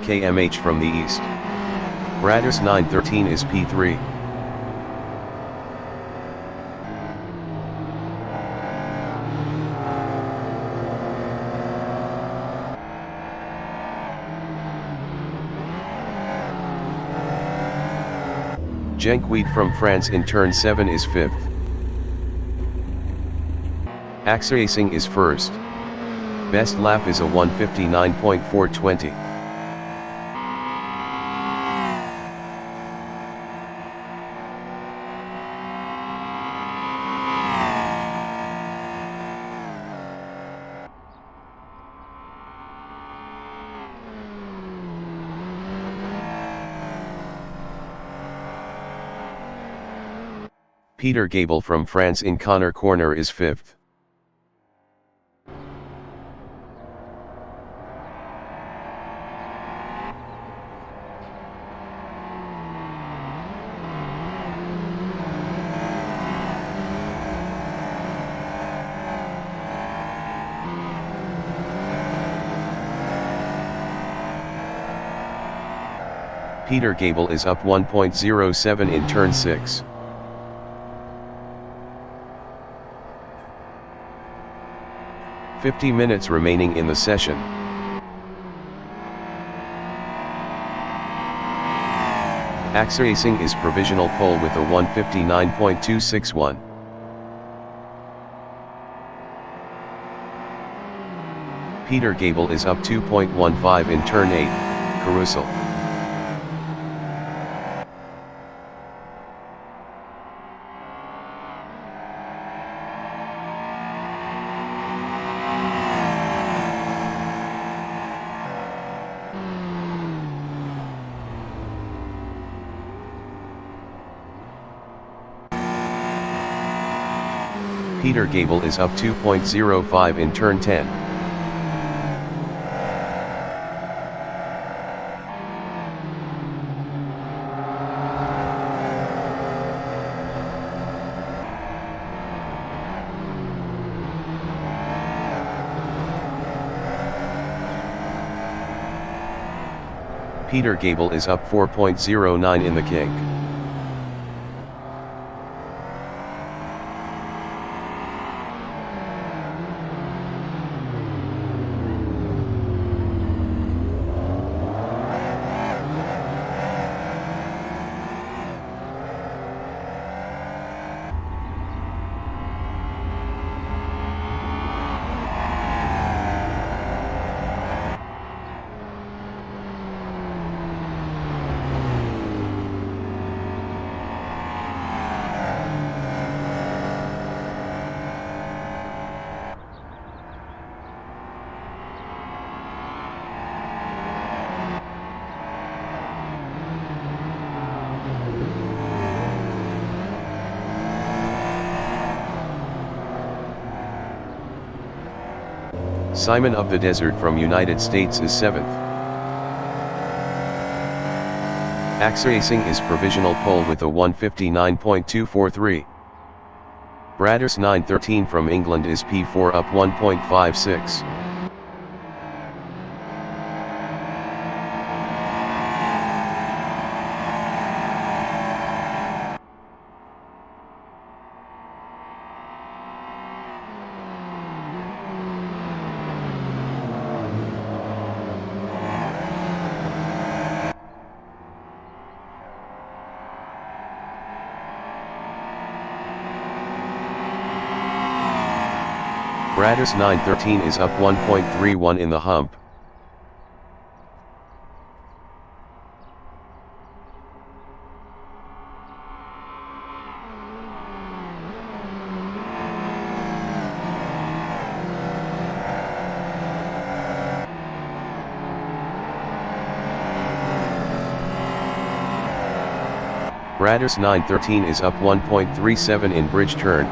km/h from the east. Radius 913 is P3. Jenquid from France in turn 7 is 5th. Acracing is 1st. Best lap is a 1:59.420. Peter Gable from France in Connor Corner is 5th. Peter Gable is up 1.07 in turn 6. "50 minutes remaining in the session. Acracing is provisional pole with a 1:59.261. Peter Gable is up 2.15 in turn 8, Carousel. Peter Gable is up 2.05 in turn 10. Peter Gable is up 4.09 in the kink. Simon of the Desert from United States is 7th. Acracing is provisional pole with a 1:59.243. Braders 913 from England is P4 up 1.56. Braders 913 is up 1.31 in the hump. Braders 913 is up 1.37 in bridge turn.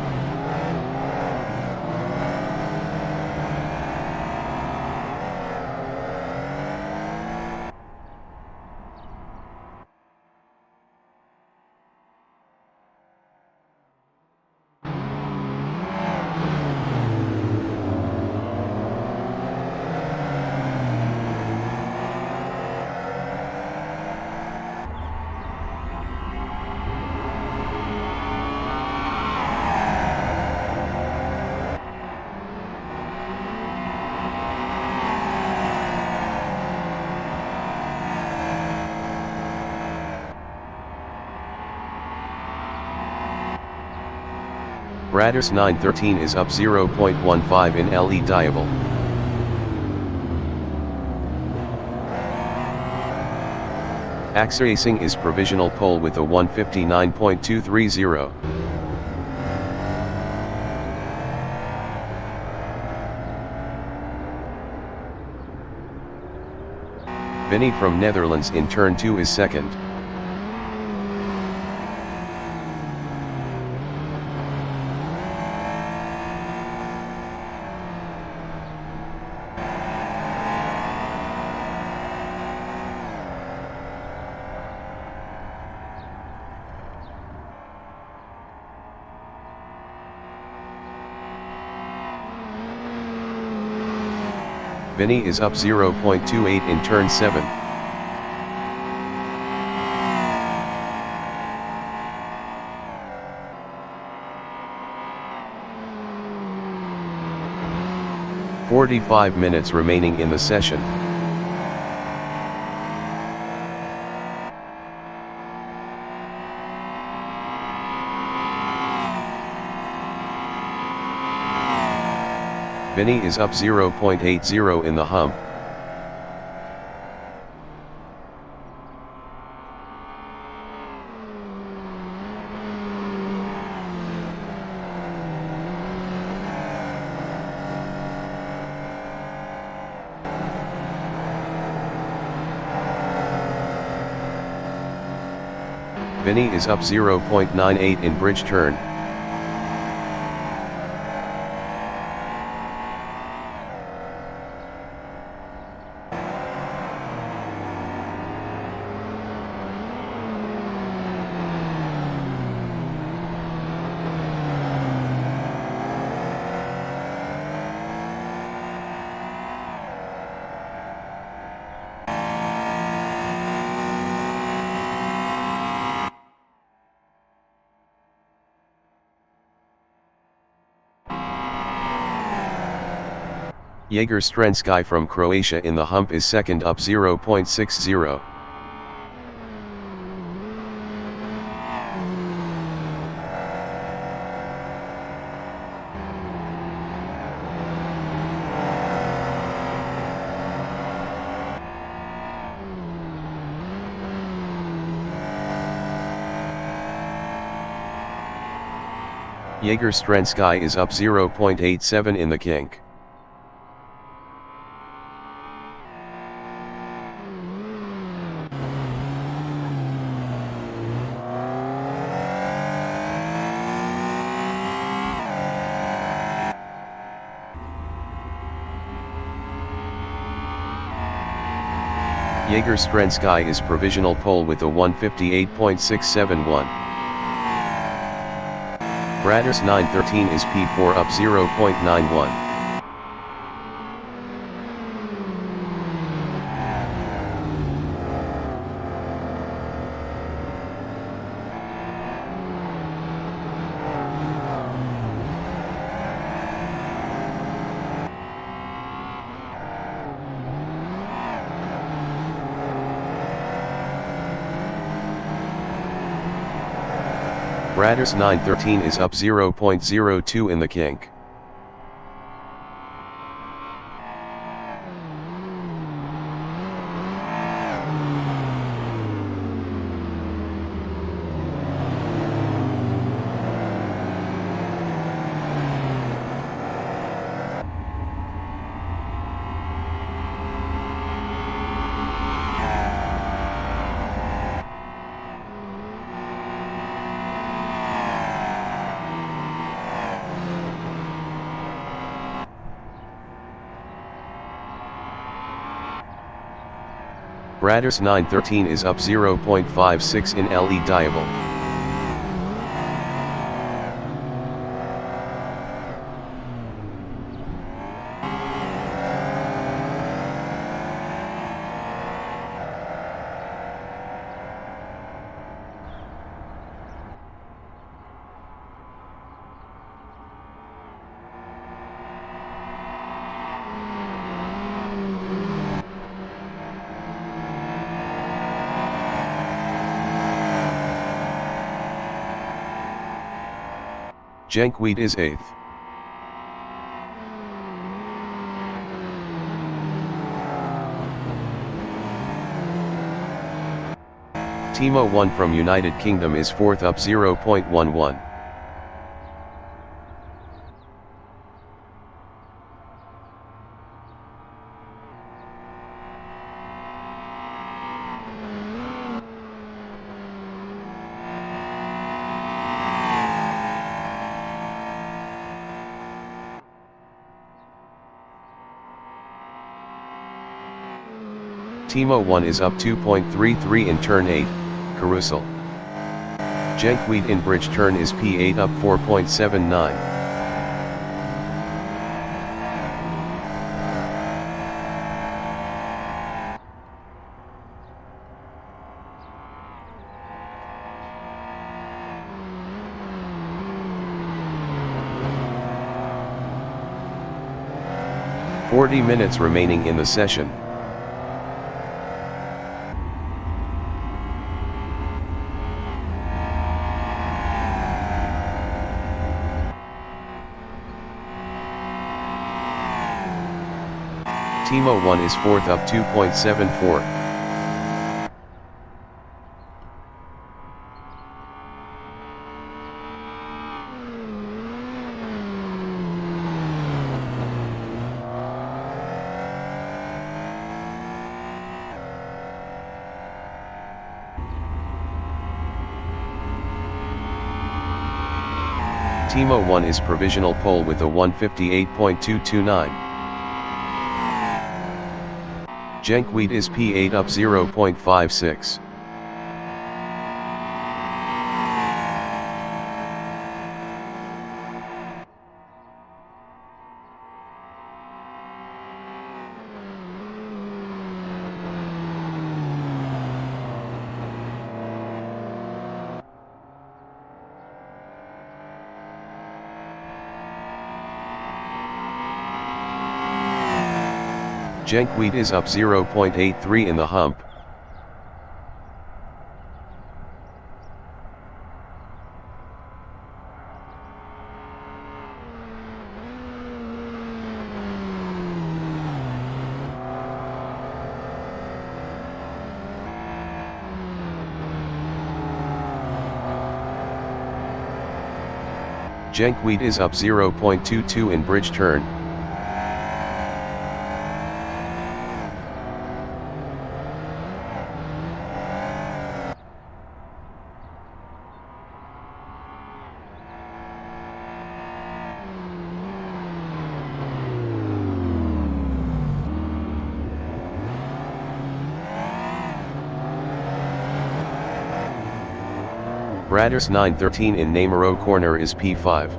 Braders 913 is up 0.15 in LE Diable. AXA Racing is provisional pole with a 159.230. Vinny from Netherlands in turn 2 is second. Vinny is up 0.28 in turn 7. "45 minutes remaining in the session. Vinny is up 0.80 in the hump. Vinny is up 0.98 in bridge turn. Jaeger Strensky from Croatia in the hump is second, up 0.60. Jaeger Strensky is up 0.87 in the kink. Jaeger Strensky is provisional pole with a 158.671. Braders 913 is P4 up 0.91. Braders 913 is up 0.02 in the kink. Braders 913 is up 0.56 in LE Diable. Jankwheat is 8th. Timo 1 from United Kingdom is 4th up 0.11. Timo 1 is up 2.33 in turn 8, Carousel. Jankwheat in bridge turn is P8 up 4.79. "40 minutes remaining in the session. Timo 1 is 4th up 2.74. Timo 1 is provisional pole with a 158.229. Jankwheat is P8 up 0.56. Jankwheat is up 0.83 in the hump. Jankwheat is up 0.22 in bridge turn. Bradders 913 in Namero corner is P5.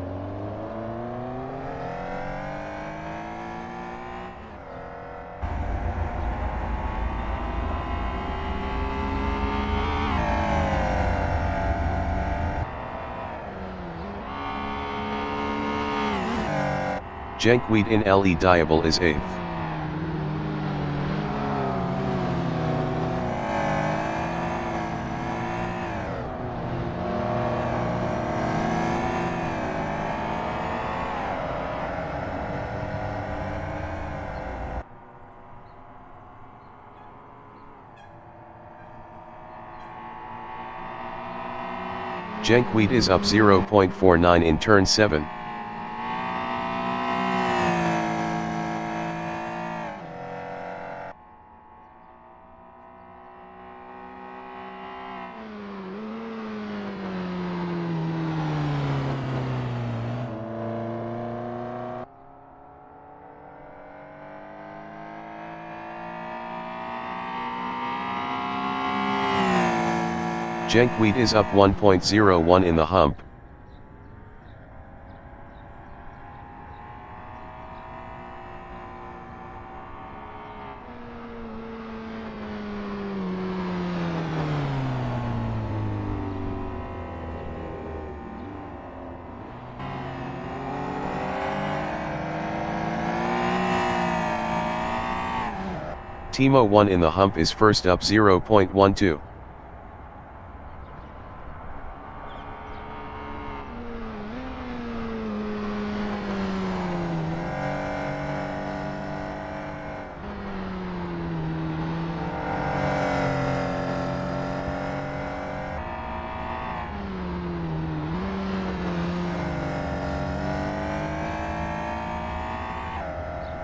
Jankwheat in Le Diable is 8th. Jankwheat is up 0.49 in turn 7. Jankwheat is up 1.01 in the hump. Timo 1 in the hump is first up 0.12.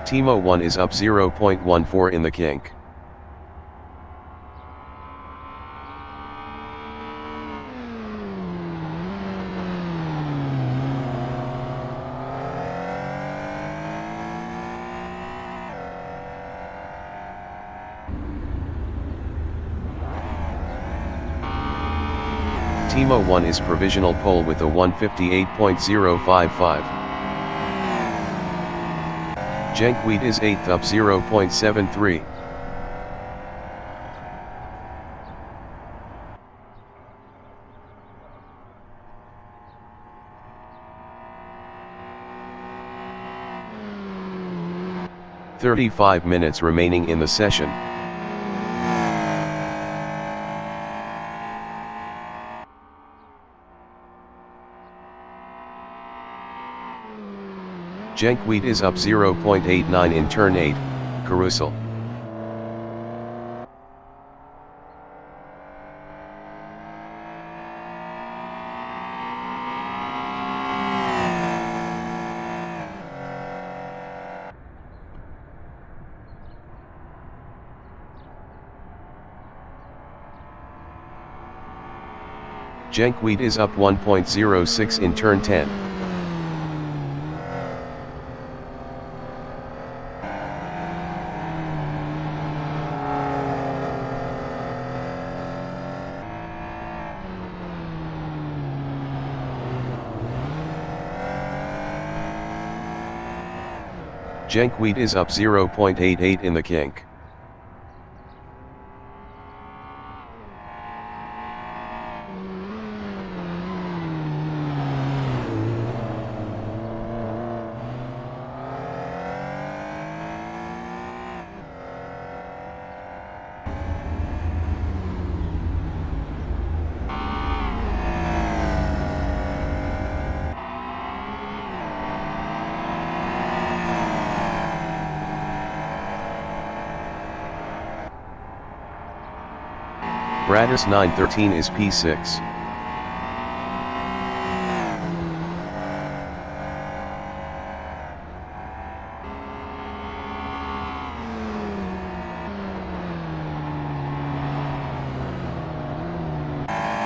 Timo 1 is up 0.14 in the kink. Timo 1 is provisional pole with a 158.055. Jenkweed is 8th up 0.73. "35 minutes remaining in the session. Jenkweed is up 0.89 in turn 8, carousel. Jenkweed is up 1.06 in turn 10. Jenkweed is up 0.88 in the kink. Bradis 913 is P6.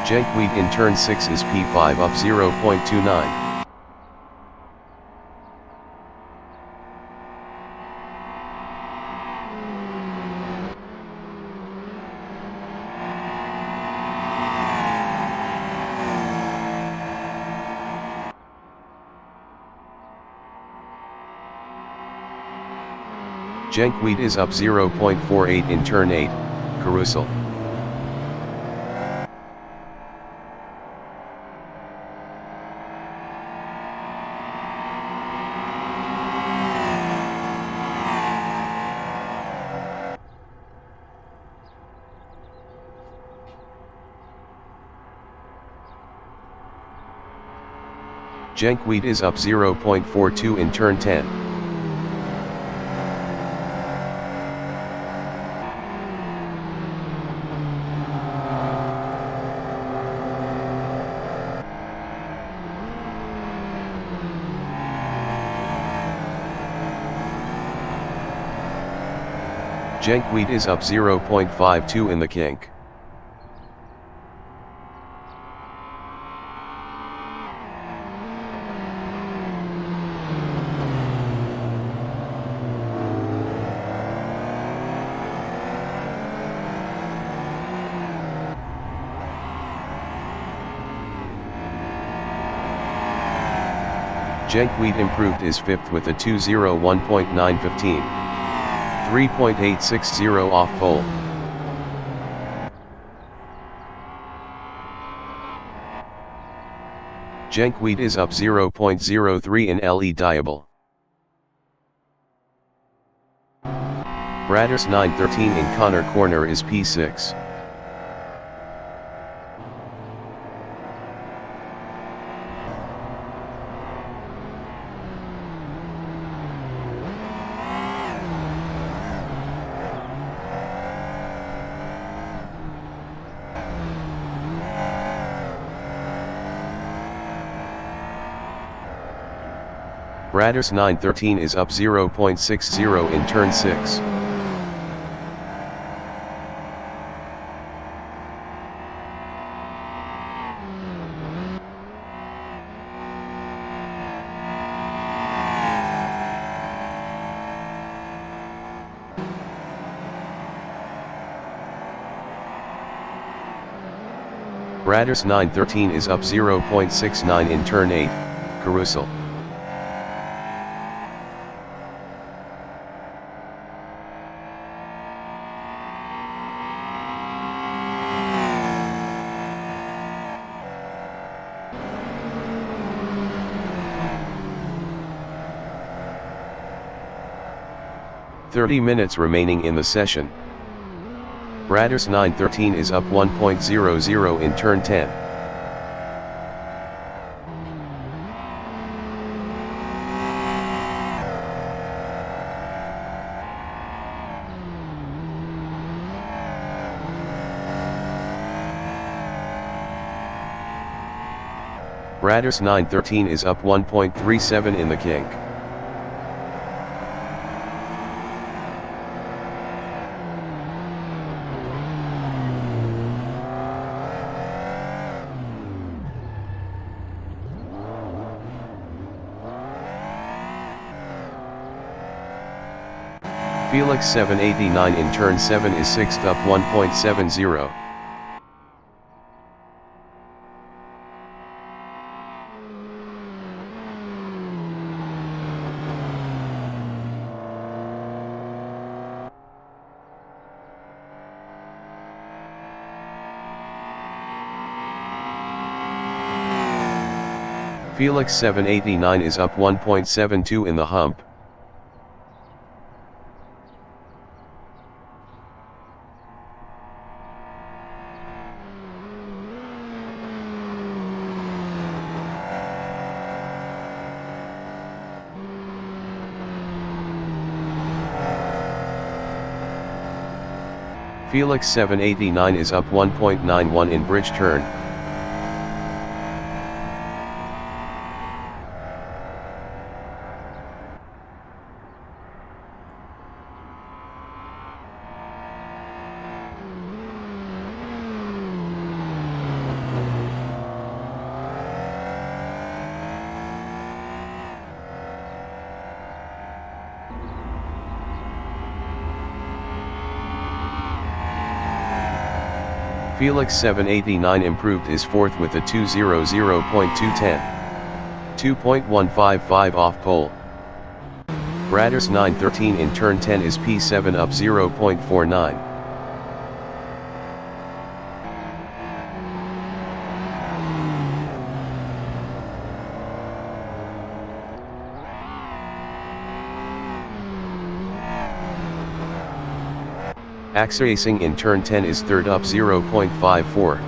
Jenkweed in turn 6 is P5 up 0.29. Jenkweed is up 0.48 in turn 8, carousel. Jenkweed is up 0.42 in turn 10. Jenkweed is up 0.52 in the kink. Jenkweed improved his 5th with a 2:01.915. 3.860 off pole. Jenkweed is up 0.03 in LE diable. Bradis 913 in Connor corner is P6. Bradders 913 is up 0.60 in turn 6. Bradders 913 is up 0.69 in turn 8, carousel. .30 remaining in the session. Bradders 913 is up 1.00 in turn 10. Bradders 913 is up 1.37 in the kink. Felix 789 in turn 7 is 6th up 1.70. Felix 789 is up 1.72 in the hump. Felix 789 is up 1.91 in bridge turn. Felix 789 improved his fourth with a 2:00.210. 2.155 off pole. Bradders 913 in turn 10 is P7 up 0.49. Axe Racing in turn 10 is third up 0.54.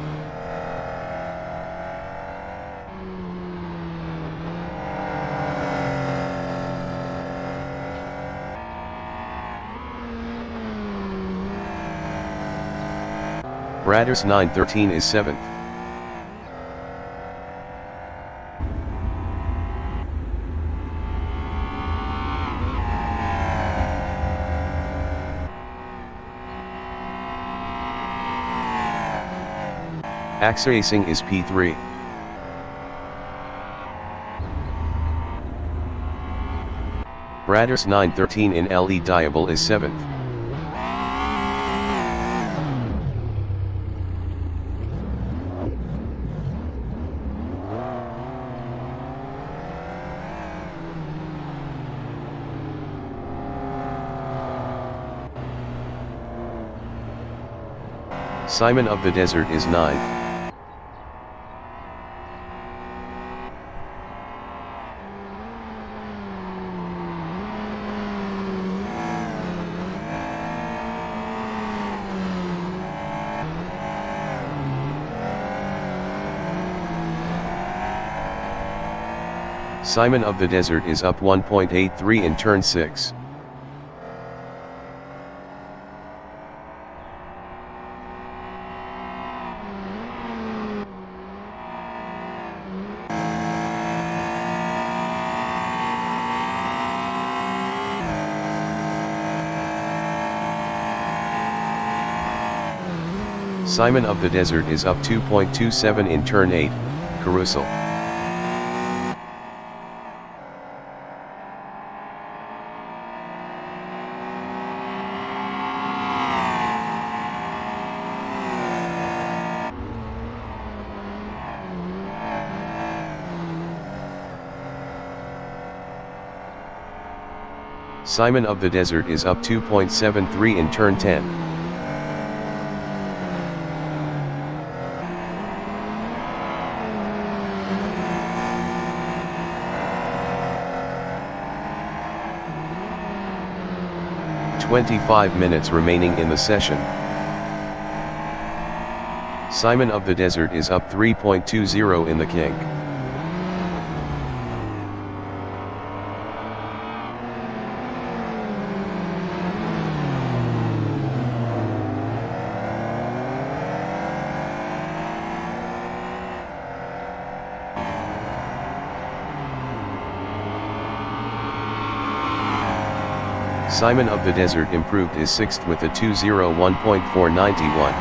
Bradders 913 is 7th. Axe Racing is P3. Bradders 913 in LE Diable is 7th. Simon of the Desert is 9th. Simon of the Desert is up 1.83 in turn 6. Simon of the Desert is up 2.27 in turn 8, Carousel. Simon of the Desert is up 2.73 in turn 10. "25 minutes remaining in the session. Simon of the Desert is up 3.20 in the kink. Simon of the Desert improved is 6th with a 2:01.491.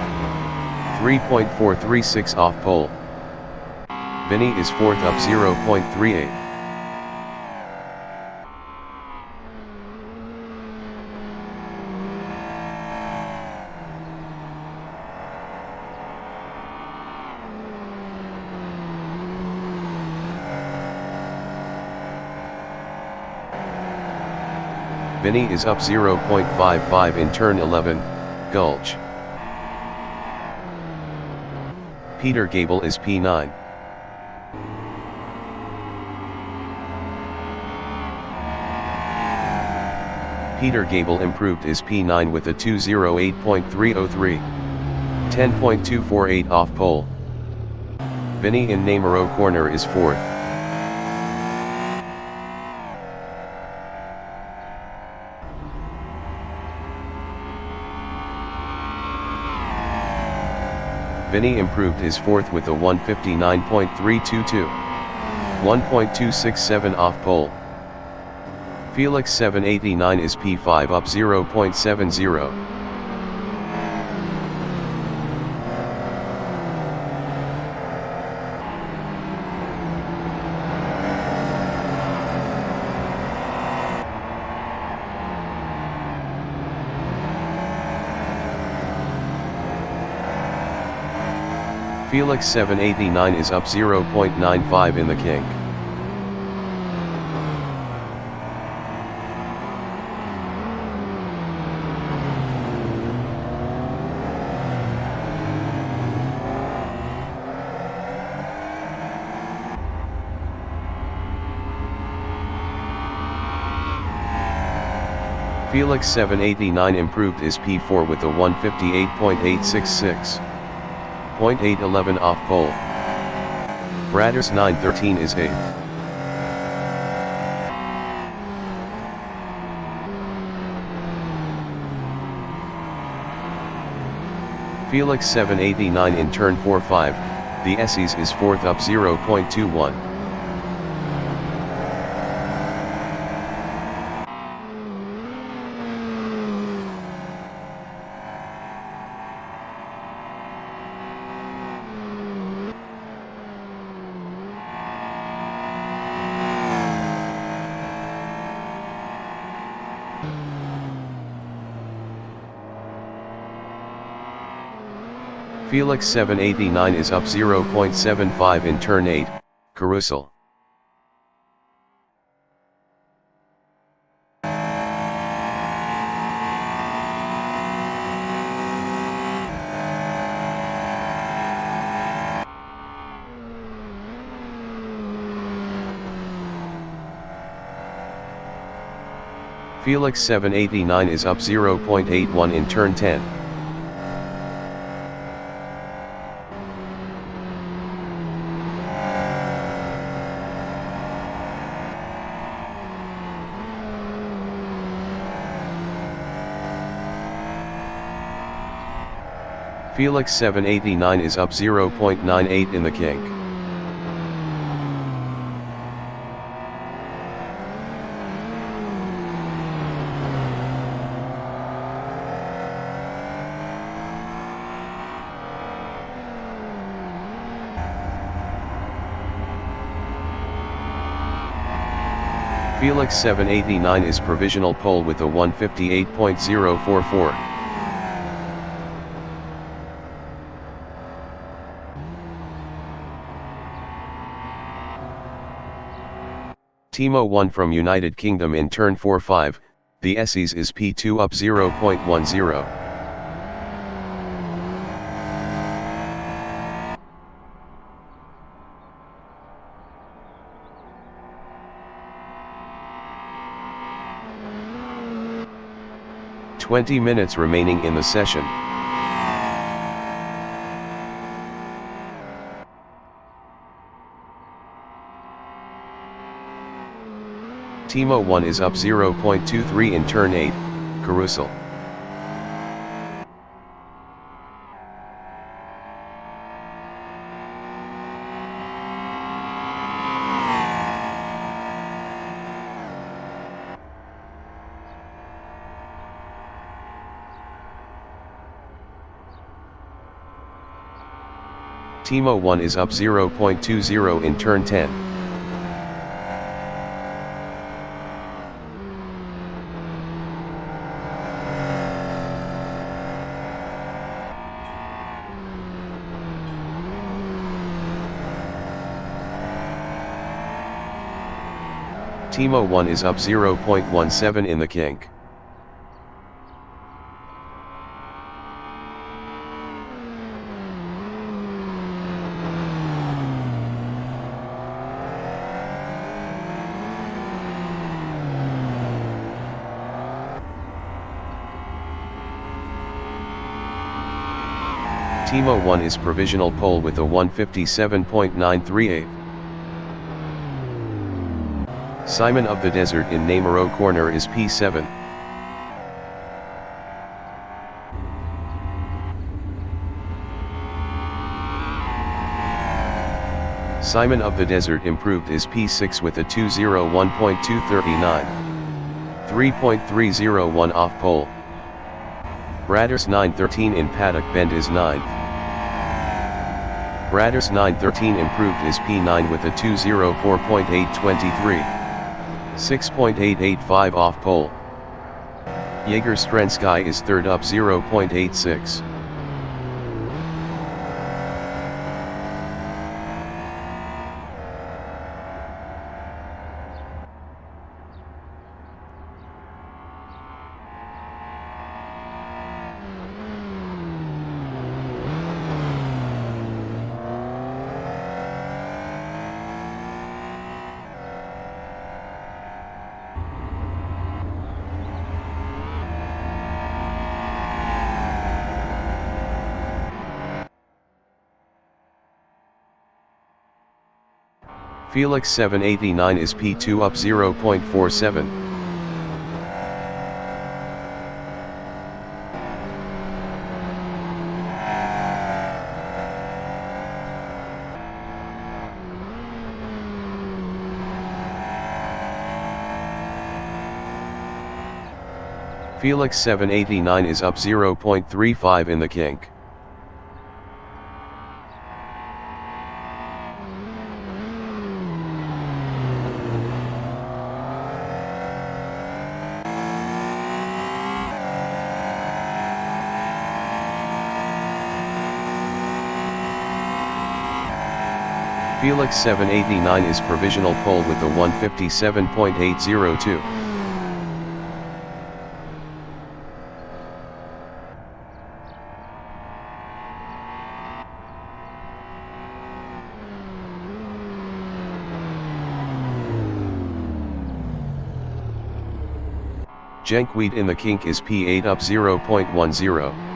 3.436 off pole. Vinny is 4th up 0.38. Vinny is up 0.55 in turn 11, Gulch. Peter Gable is P9. Peter Gable improved is P9 with a 2:08.303. 10.248 off pole. Vinny in Namuro corner is 4th. Vinny improved his 4th with a 1:59.322. 1.267 off pole. Felix 789 is P5 up 0.70. Felix 789 is up 0.95 in the kink. Felix 789 improved his P4 with a 1:58.866. 0.811 off pole. Bradders 913 is 8th. Felix 789 in turn 4-5, the Essies is 4th up 0.21. Felix 789 is up 0.75 in turn 8, Carousel. Felix 789 is up 0.81 in turn 10. Felix 789 is up 0.98 in the kink. Felix 789 is provisional pole with a 158.044. Timo 1 from United Kingdom in turn 4-5, the SEs is P2 up 0.10. "20 minutes remaining in the session. Timo 1 is up 0.23 in turn 8, carousel. Timo 1 is up 0.20 in turn 10. Timo 1 is up 0.17 in the kink. Timo 1 is provisional pole with a 157.938. Simon of the Desert in Namuro corner is P7. Simon of the Desert improved is P6 with a 201.239. 3.301 off pole. Bradders 913 in Paddock Bend is 9th. Bradders 913 improved is P9 with a 204.823. 6.885 off pole. Jaeger Strensky is 3rd up 0.86. Felix 789 is P2 up 0.47. Felix 789 is up 0.35 in the kink. Felix 789 is provisional pole with a 157.802. Jenkweed in the kink is P8 up 0.10.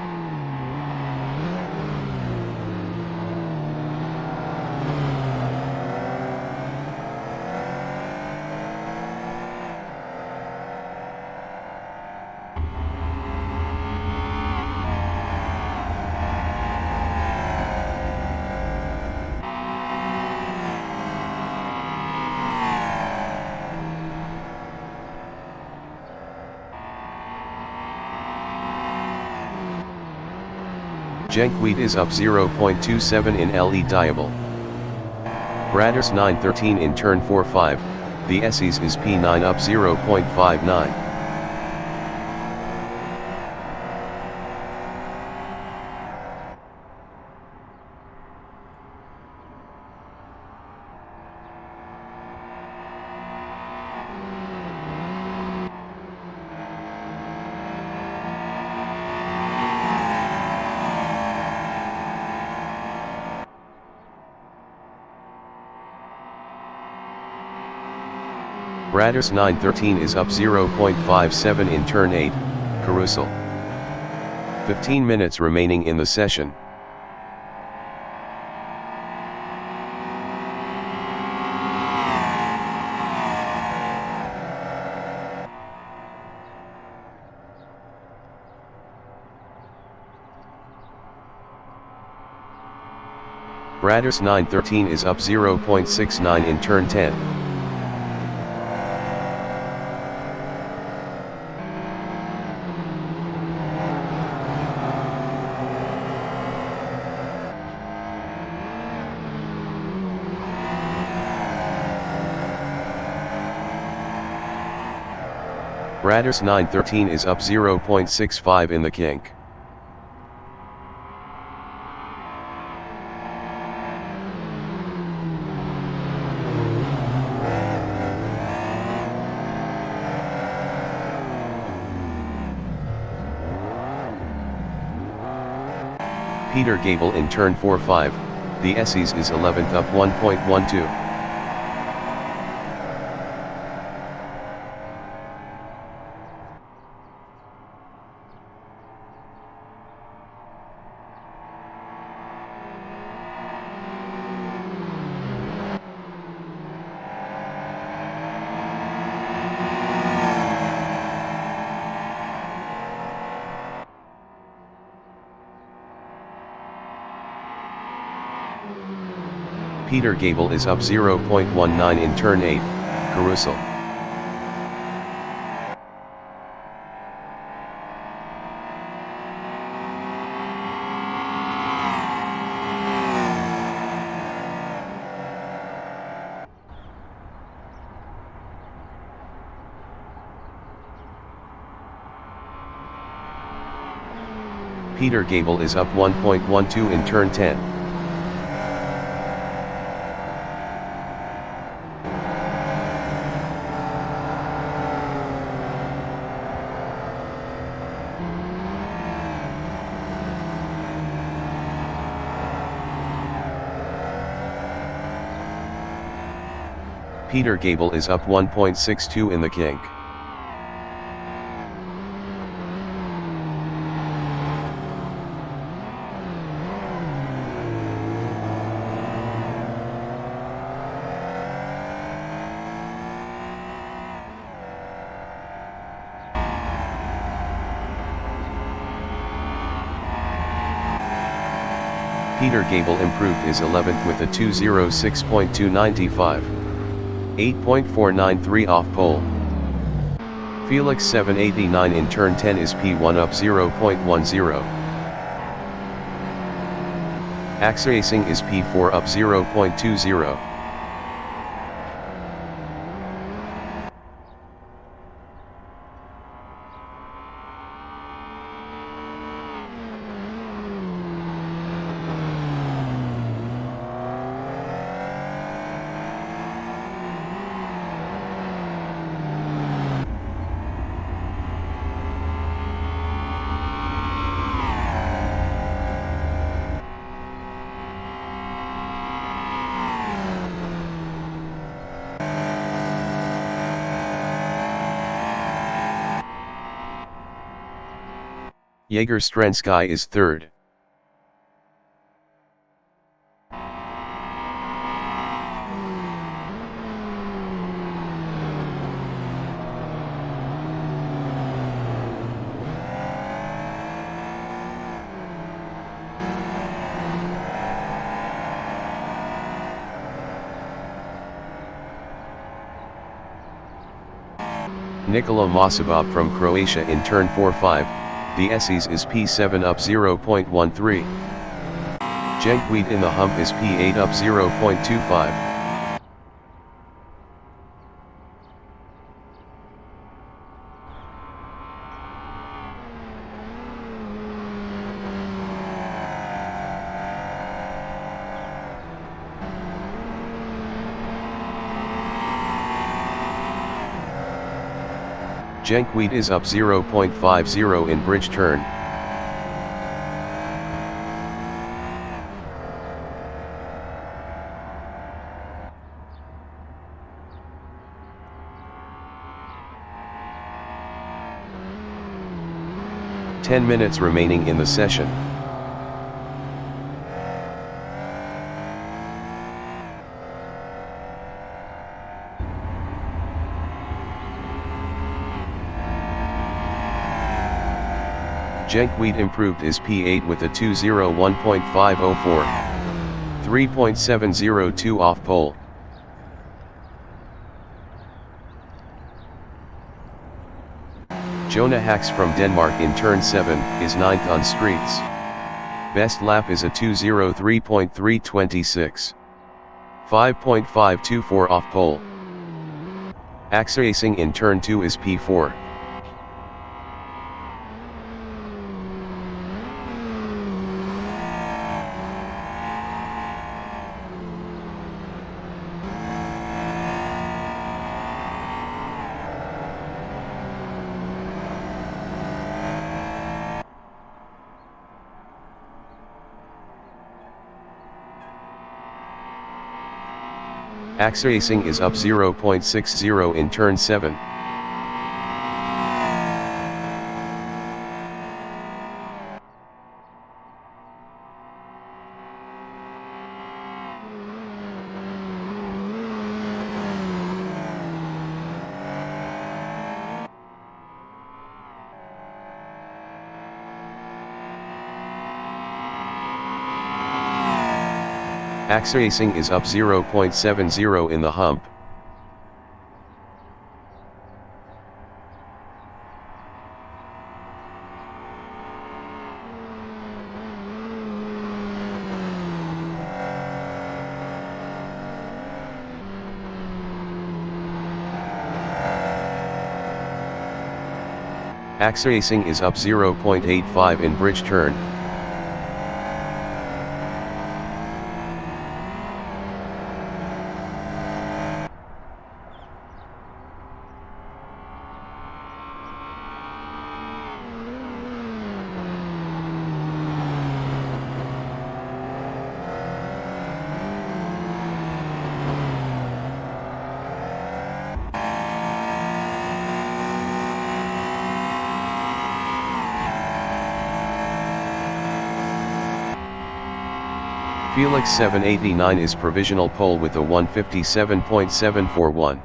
Jenkweed is up 0.27 in LE Diable. Bradders 913 in turn 4-5, the SEs is P9 up 0.59. Bratius 913 is up 0.57 in turn 8, carousel. 15 minutes remaining in the session. Bratius 913 is up 0.69 in turn 10. Bratius 913 is up 0.65 in the kink. Peter Gable in turn 4-5, the SEs is 11th up 1.12. Peter Gable is up 0.19 in turn 8, carousel. Peter Gable is up 1.12 in turn 10. Peter Gable is up 1.62 in the kink. Peter Gable improved his 11th with a 2:06.295. 8.493 off pole. Felix 789 in turn 10 is P1 up 0.10. Axe Racing is P4 up 0.20. Jaeger Strensky is third. Nikola Mosabov from Croatia in turn 4-5. The SEs is P7 up 0.13. Jenkweed in the hump is P8 up 0.25. Jenkweed is up 0.50 in bridge turn. Ten minutes remaining in the session. Jenkweed improved his P8 with a 2:01.504. 3.702 off pole. Jonah Hacks from Denmark in turn 7, is 9th on streets. Best lap is a 2:03.326. 5.524 off pole. Racing in turn 2 is P4. Racing is up 0.60 in turn 7. Racing is up 0.70 in the hump. Racing is up 0.85 in bridge turn. Felix 789 is provisional pole with a 1:57.741.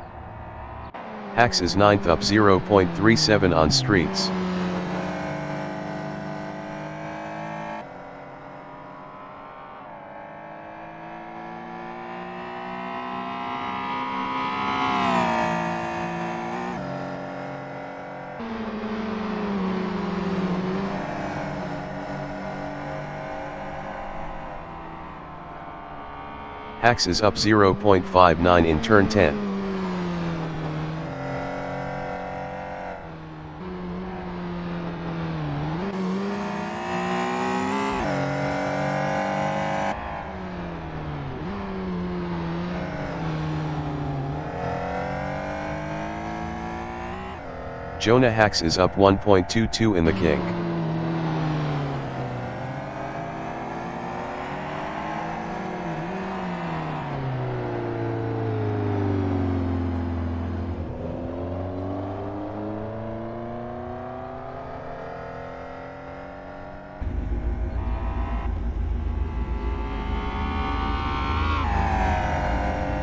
Hacks is 9th up 0.37 on streets. Hacks is up 0.59 in turn 10. Jonah Hacks is up 1.22 in the kink.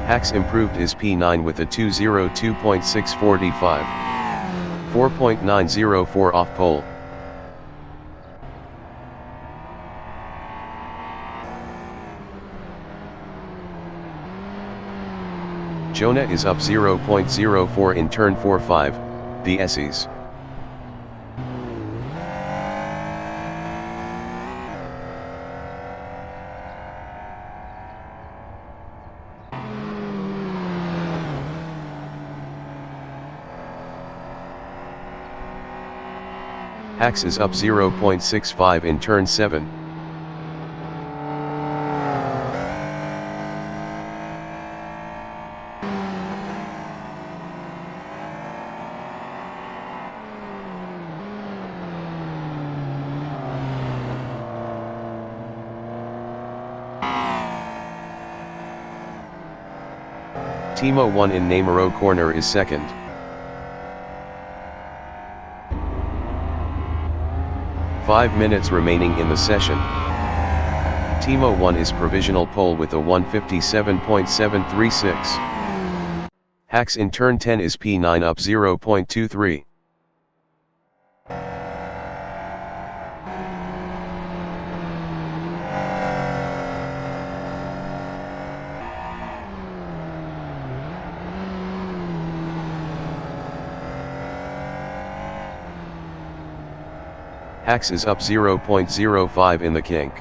Hacks improved his P9 with a 2:02.645. 4.904 off pole. Jonah is up 0.04 in turn 4-5, the Essies. Hacks is up 0.65 in turn 7. Timo 1 in Namuro corner is second. Five minutes remaining in the session. Timo 1 is provisional pole with a 157.736. Hacks in turn 10 is P9 up 0.23. Hacks is up 0.05 in the kink.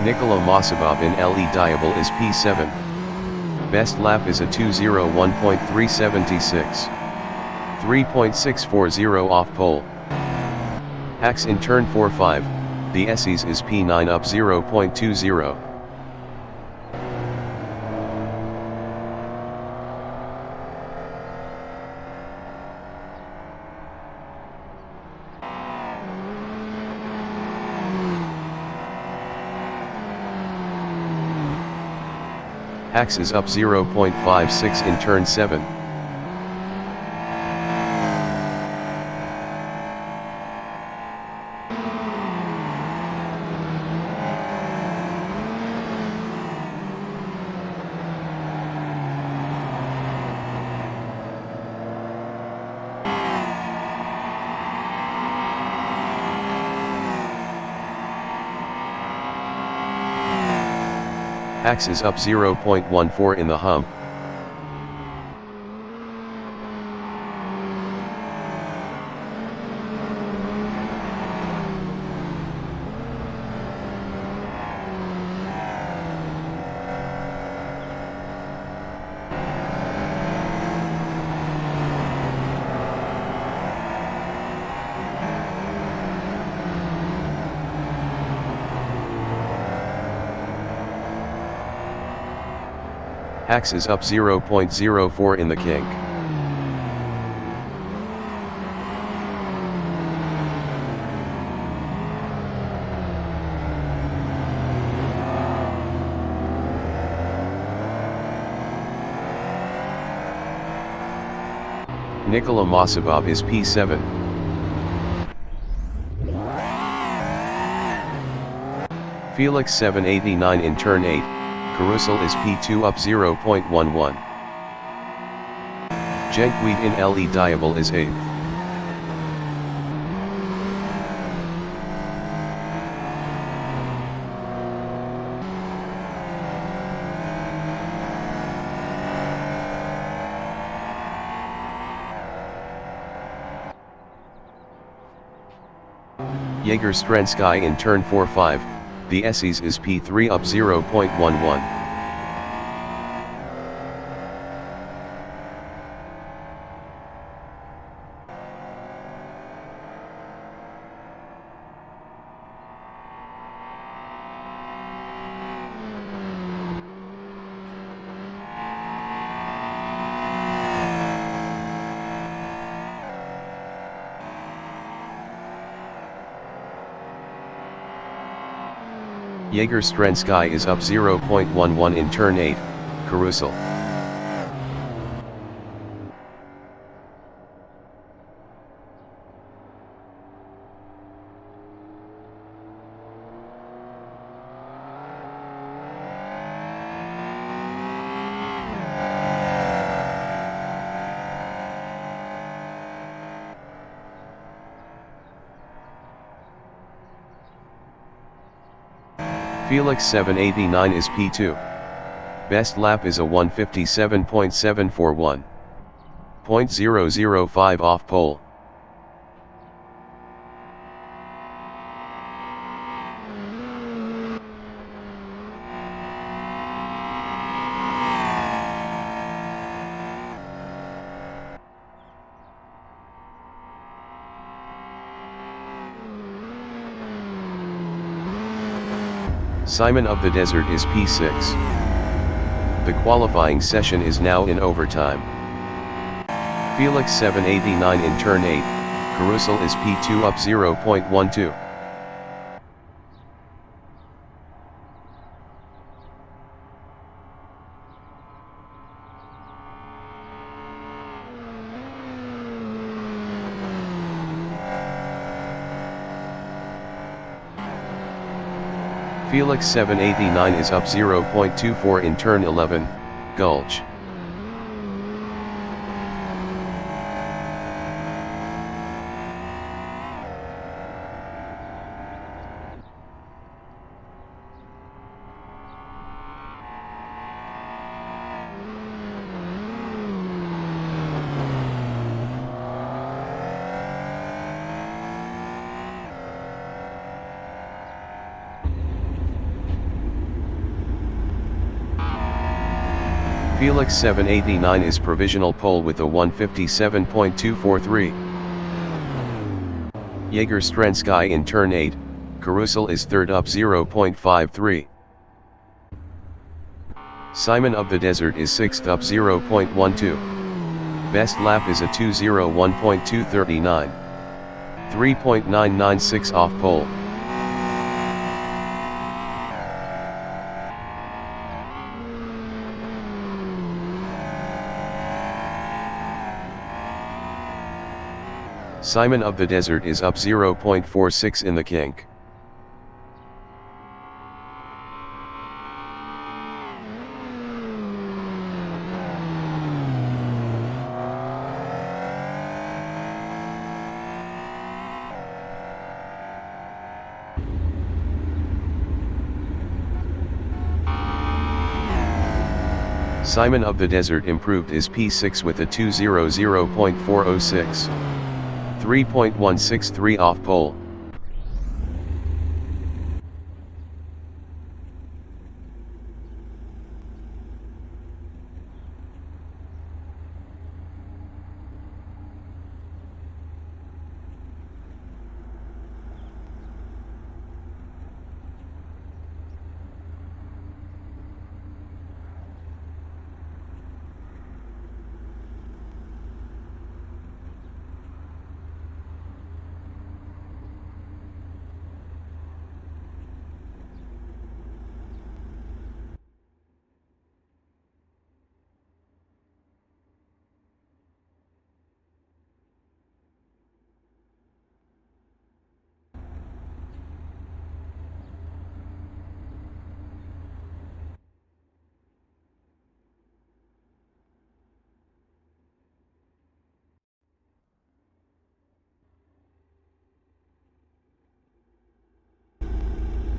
Nikola Masabov in LE Diable is P7. Best lap is a 2:01.376. 3.640 off pole. Hacks in turn 4-5, the SEs is P9 up 0.20. Hacks is up 0.56 in turn 7. Hacks is up 0.14 in the hump. Hacks is up 0.04 in the kink. Nikola Masabov is P7. Felix 789 in turn 8. Carousel is P2 up 0.11. Jenkweed in LE Diable is 8th. Jaeger Strensky in turn 4-5, the SEs is P3 up 0.11. Jaeger Strensky is up 0.11 in turn 8, Carousel. Felix 789 is P2. Best lap is a 157.741. 0.005 off pole. Simon of the Desert is P6. The qualifying session is now in overtime. Felix 789 in turn 8, Carousel is P2 up 0.12. Felix 789 is up 0.24 in turn 11, Gulch. Felix 789 is provisional pole with a 157.243. Jaeger Strensky in turn 8, Carousel is third up 0.53. Simon of the Desert is sixth up 0.12. Best lap is a 2:01.239. 3.996 off pole. Simon of the Desert is up 0.46 in the kink. Simon of the Desert improved is P6 with a 2:00.406. 3.163 off pole.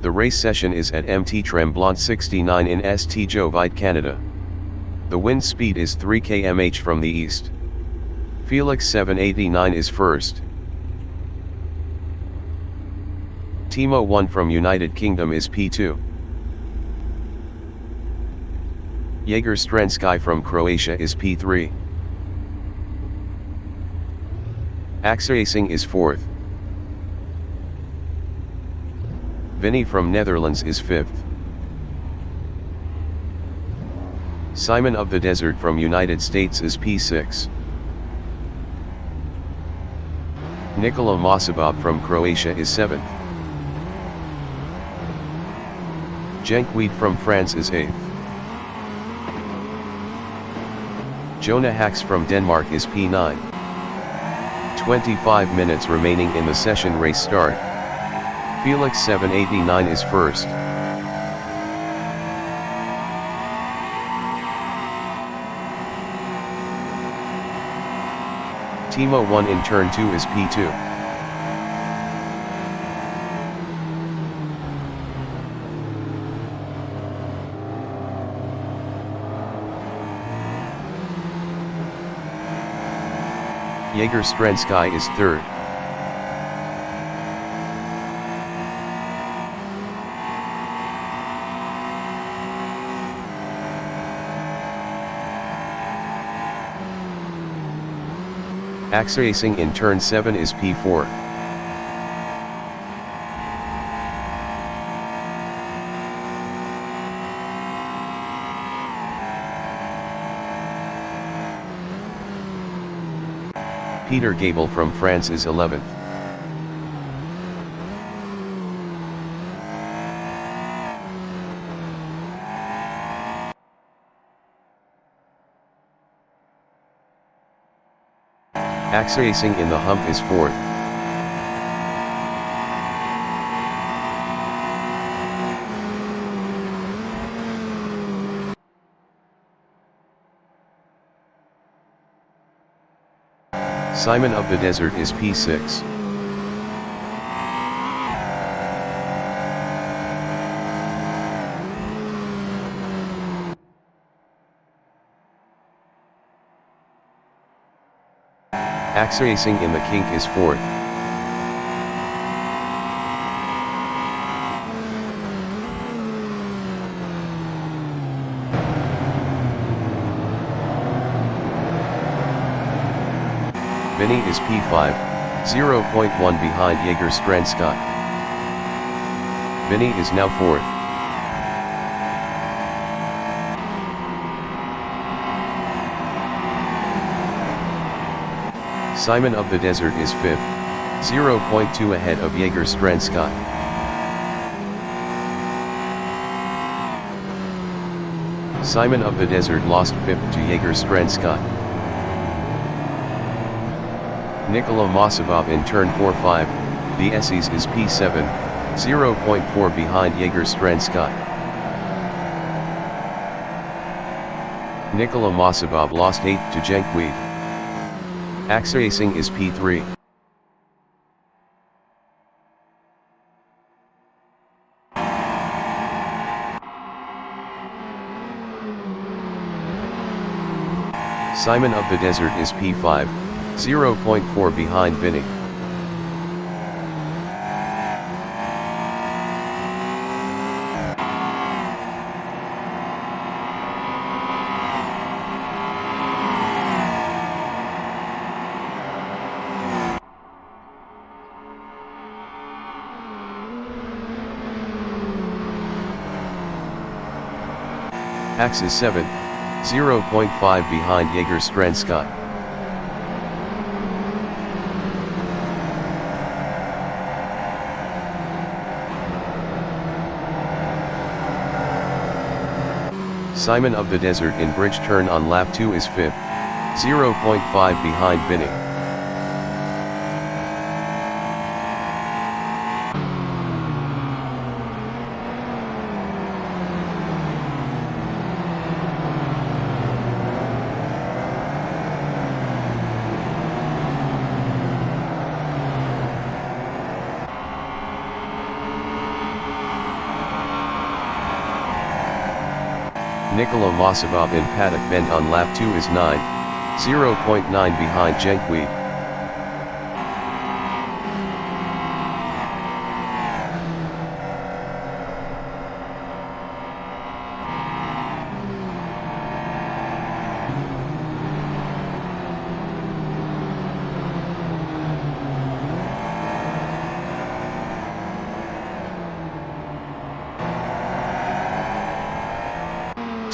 The race session is at MT Tremblant 69 in St. Jovite, Canada. The wind speed is 3 km/h from the east. Felix 789 is first. Timo 1 from United Kingdom is P2. Jaeger Strensky from Croatia is P3. Axracing is fourth. Vinny from Netherlands is fifth. Simon of the Desert from United States is P6. Nikola Masabov from Croatia is seventh. Jenkwit from France is eighth. Jonah Hacks from Denmark is P9. 25 minutes remaining in the session. Race start. Felix 789 is first. Timo 1 in turn 2 is P2. Jaeger Strensky is third. Axracing in turn 7 is P4. Peter Gable from France is 11th. Axe Racing in the Hump is 4th. Simon of the Desert is P6. Axe Racing in the Kink is 4th. Vinny is P5, 0.1 behind Jaeger Strand-Scott. Vinny is now 4th. Simon of the Desert is 5th, 0.2 ahead of Jaeger Strand-Scott. Simon of the Desert lost 5th to Jaeger Strand-Scott. Nikola Masabov in turn 4-5, the Essies is P7, 0.4 behind Jaeger Strand-Scott. Nikola Masabov lost 8th to Jenkweed. Axe Racing is P3. Simon of the Desert is P5, 0.4 behind Vinny. Axe is 7th, 0.5 behind Jaeger Strand-Scott. Simon of the Desert in Bridge Turn on lap 2 is 5th, 0.5 behind Vinny. Nikola Masabov in Paddock Bend on lap 2 is 9, 0.9 behind Jenkweed.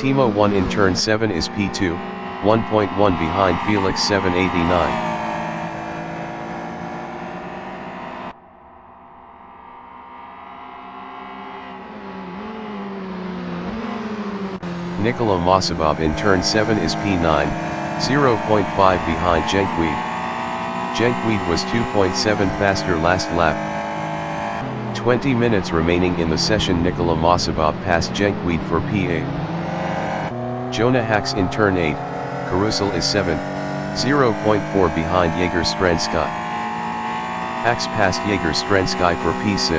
Timo 1 in turn 7 is P2, 1.1 behind Felix 789. Nikola Masabov in turn 7 is P9, 0.5 behind Jenkweed. Jenkweed was 2.7 faster last lap. 20 minutes remaining in the session. Nikola Masabov passed Jenkweed for P8. Jonah Hacks in turn 8, Carousel is 7th, 0.4 behind Jaeger Strand-Scott. Hacks passed Jaeger Strand-Scott for P6.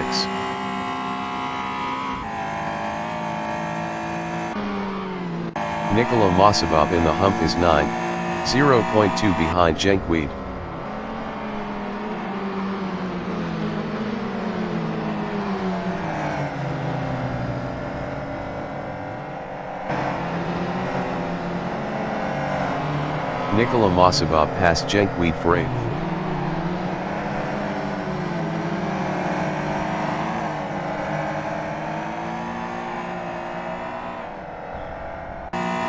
Nikola Masabov in the Hump is 9, 0.2 behind Jenkweed. Nikola Masabov passed Jenkweed for 8th.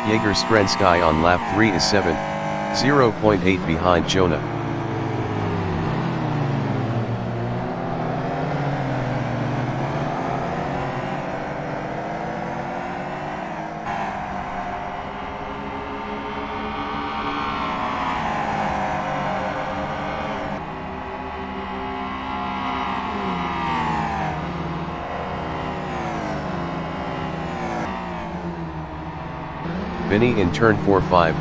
Jaeger Strand-Scott on lap 3 is 7th, 0.8 behind Jonah. Vinny in turn 4-5,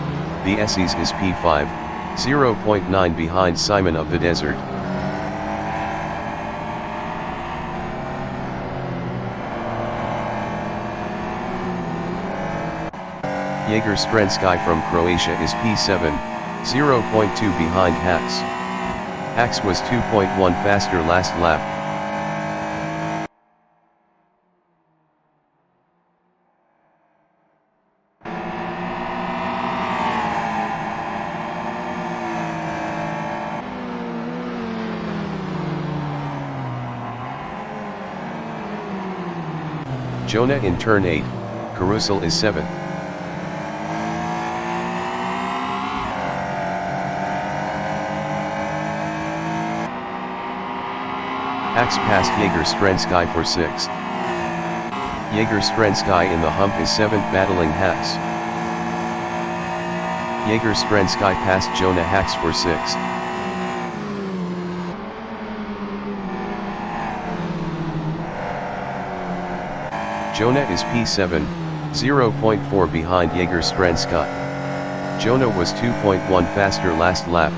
the S's is P5, 0.9 behind Simon of the Desert. Jagerstrensky from Croatia is P7, 0.2 behind Hax. Hax was 2.1 faster last lap. Jonah in turn 8, Carousel is 7th. Hax passed Jagerstrensky for 6th. Jagerstrensky in the hump is 7th battling Hax. Jagerstrensky passed Jonah Hax for 6th. Jonah is P7, 0.4 behind Jagerstrensky. Jonah was 2.1 faster last lap.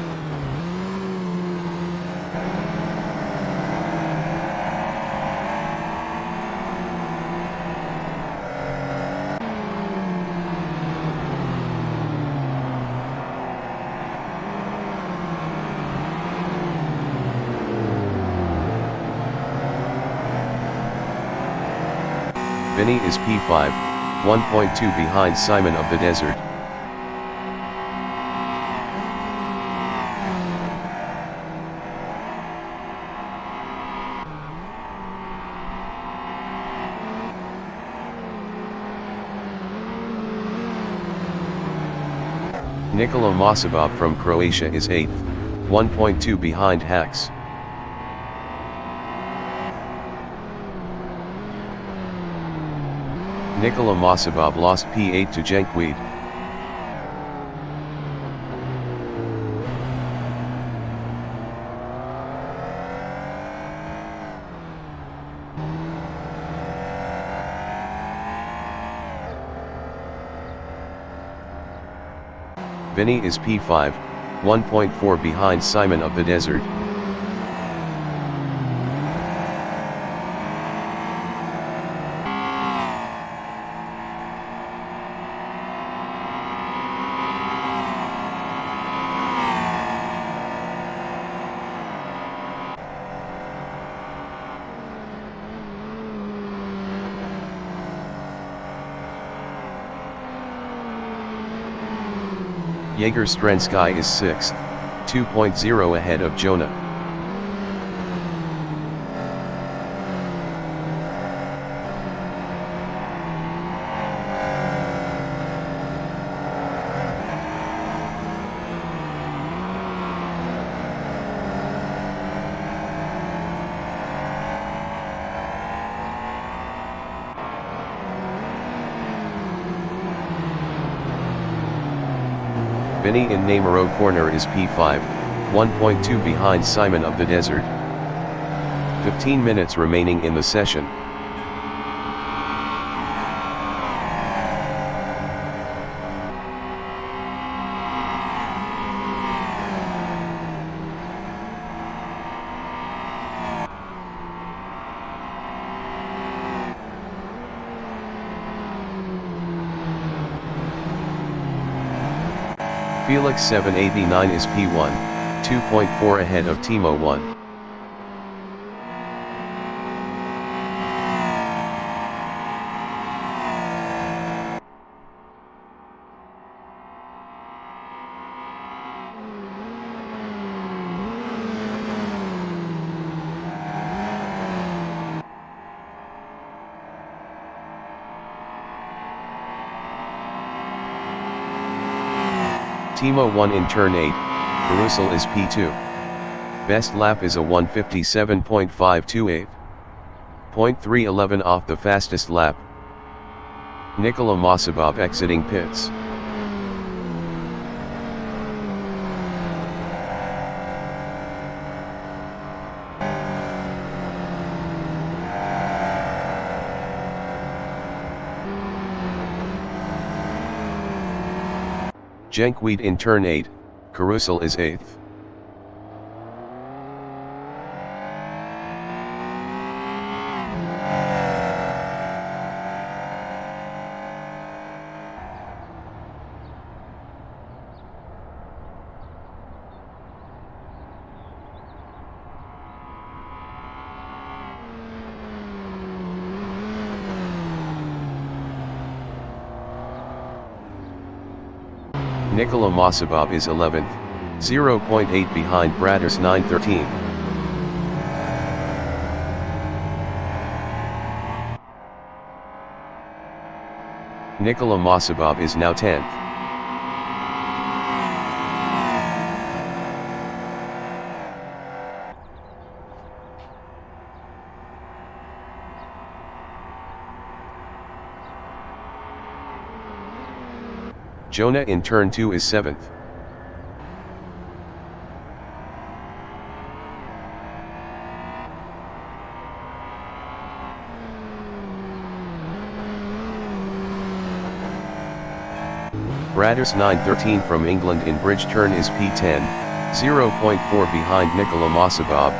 Vinny is P5, 1.2 behind Simon of the Desert. Nikola Mosabov from Croatia is 8th, 1.2 behind Hax. Nikola Mosabov lost P8 to Jenkweed. Vinny is P5, 1.4 behind Simon of the Desert. Jagerstrensky is 6th, 2.0 ahead of Jonah. Vinny in Namuro corner is P5, 1.2 behind Simon of the Desert. 15 minutes remaining in the session. Felix 789 is P1, 2.4 ahead of Timo 1. Timo 1 in turn 8, Carousel is P2. Best lap is a 1:57.528. 0.311 off the fastest lap. Nikola Mosabov exiting pits. Jenkwit in turn 8, Carousel is 8th. Nikola Masabov is 11th, 0.8 behind Braders 913. Nikola Masabov is now 10th. Jonah in turn 2 is 7th. Braders 913 from England in bridge turn is P10, 0.4 behind Nikola Masabov.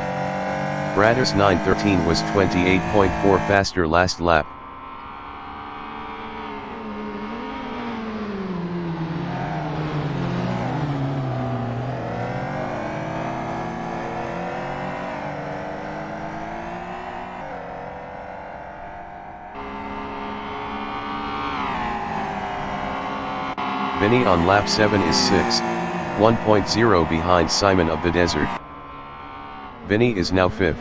Braders 913 was 28.4 faster last lap. Vinny on lap 7 is 6th, 1.0 behind Simon of the Desert. Vinny is now 5th.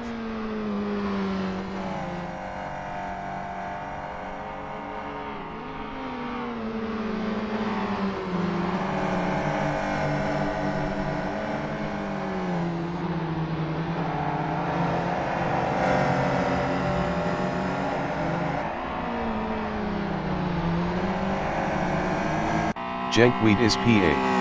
Jenkwit is P8.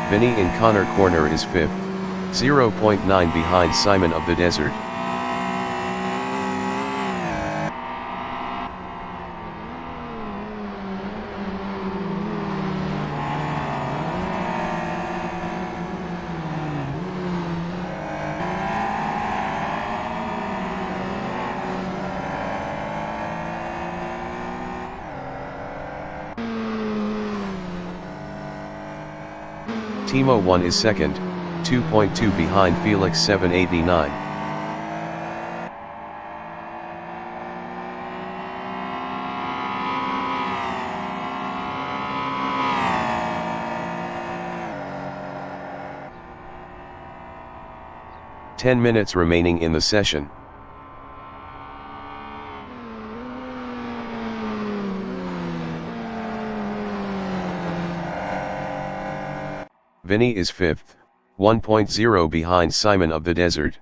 Vinny in Connor corner is 5th, 0.9 behind Simon of the Desert. Timo 1 is 2nd, 2.2 behind Felix 789. Ten minutes remaining in the session. Vinny is 5th, 1.0 behind Simon of the Desert.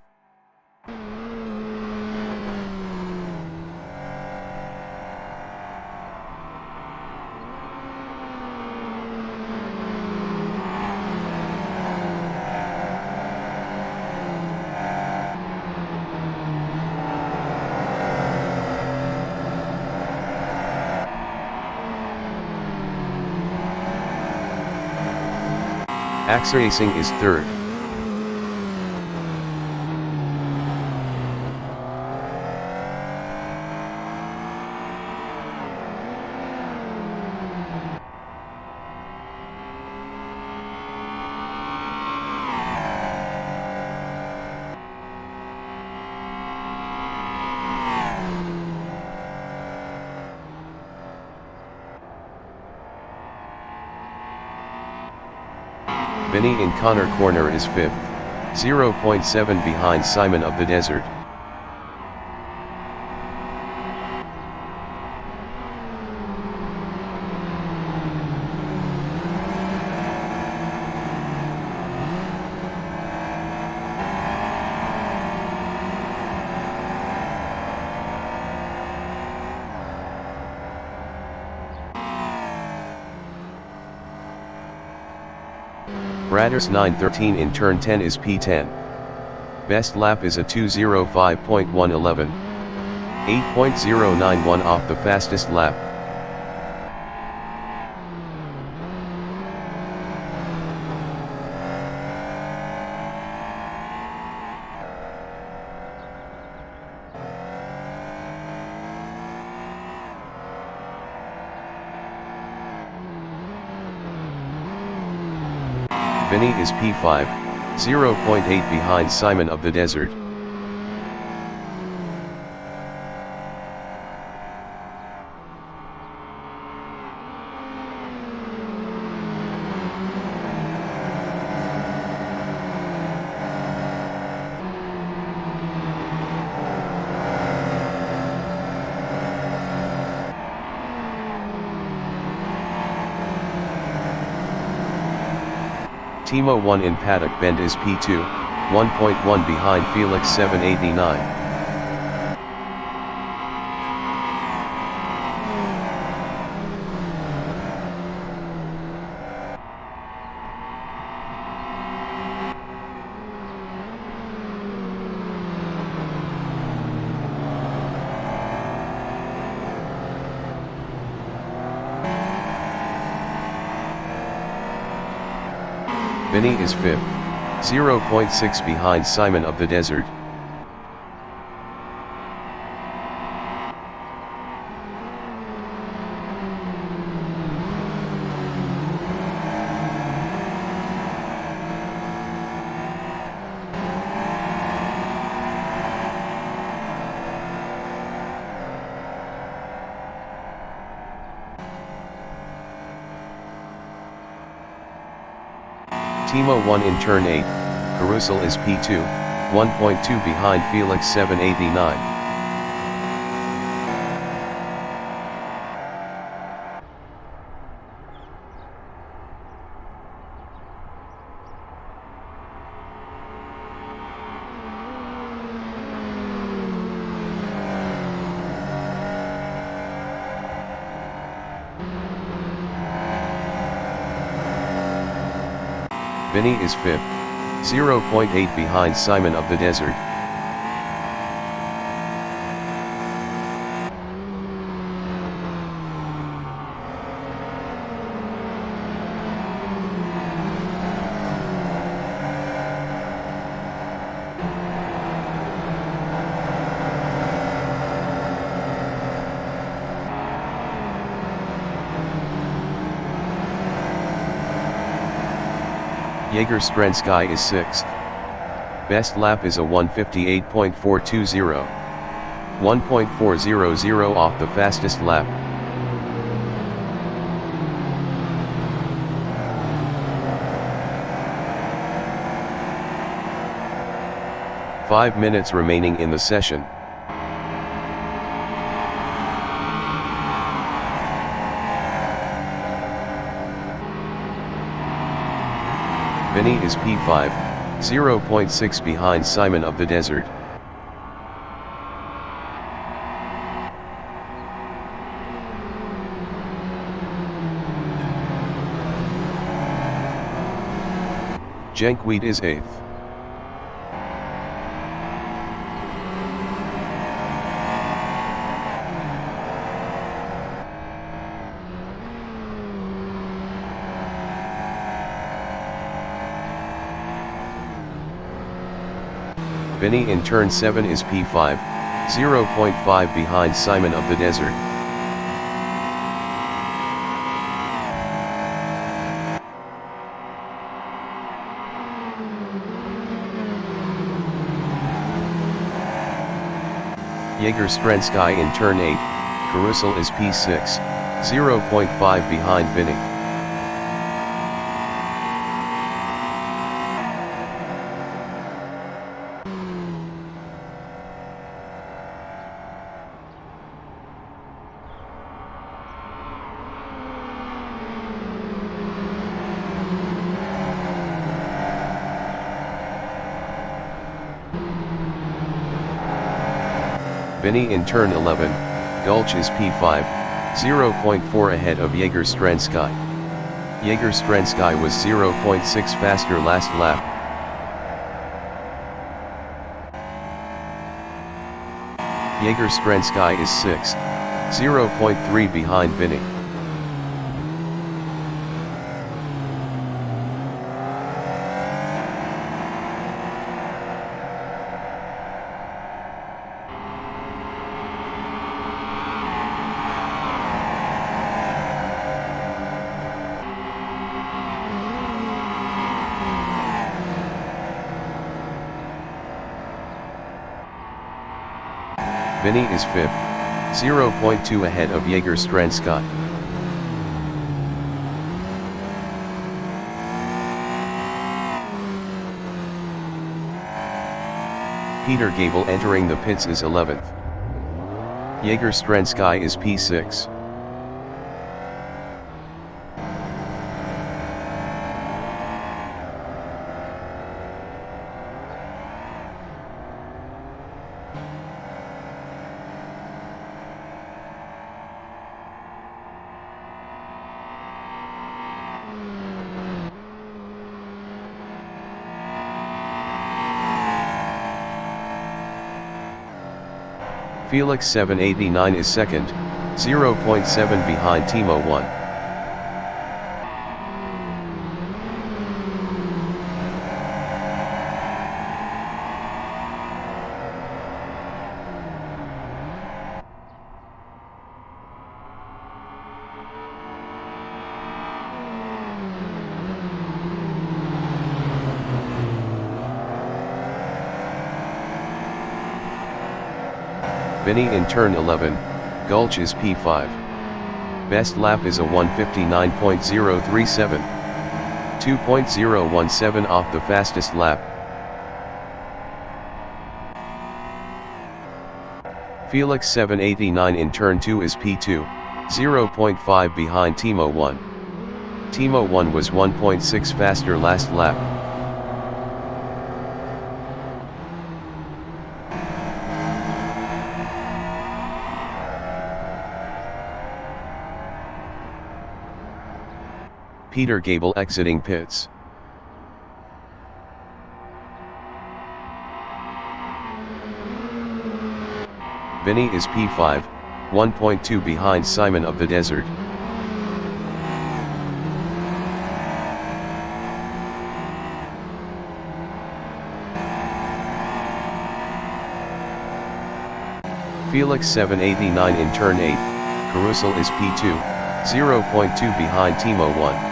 Axe Racing is 3rd. Vinny in Connor corner is 5th, 0.7 behind Simon of the Desert. Bradders 913 in turn 10 is P10. Best lap is a 2:05.111. 8.091 off the fastest lap. Vinny is P5, 0.8 behind Simon of the Desert. Timo 1 in Paddock Bend is P2, 1.1 behind Felix 789. Vinny is 5th, 0.6 behind Simon of the Desert. Timo 1 in turn 8, Carousel is P2, 1.2 behind Felix 789. Vinny is 5th, 0.8 behind Simon of the Desert. Jaeger-Strensky is 6th. Best lap is a 1:58.420. 1.400 off the fastest lap. Five minutes remaining in the session. Vinny is P5, 0.6 behind Simon of the Desert. Jenkwit is 8th. Vinny in turn 7 is P5, 0.5 behind Simon of the Desert. Jaeger-Strensky in turn 8, Carousel is P6, 0.5 behind Vinny. Vinny in turn 11, Gulch is P5, 0.4 ahead of Jaeger-Strensky. Jaeger-Strensky was 0.6 faster last lap. Jaeger-Strensky is 6th, 0.3 behind Vinny. Vinny is 5th, 0.2 ahead of Jaeger-Strensky. Peter Gable entering the pits is 11th. Jaeger-Strensky is P6. Felix 789 is 2nd, 0.7 behind Timo 1. Vinny in turn 11, Gulch is P5. Best lap is a 1:59.037. 2.017 off the fastest lap. Felix 789 in turn 2 is P2, 0.5 behind Timo 1. Timo 1 was 1.6 faster last lap. Peter Gable exiting pits. Vinny is P5, 1.2 behind Simon of the Desert. Felix 789 in turn 8, Carousel is P2, 0.2 behind Timo 1.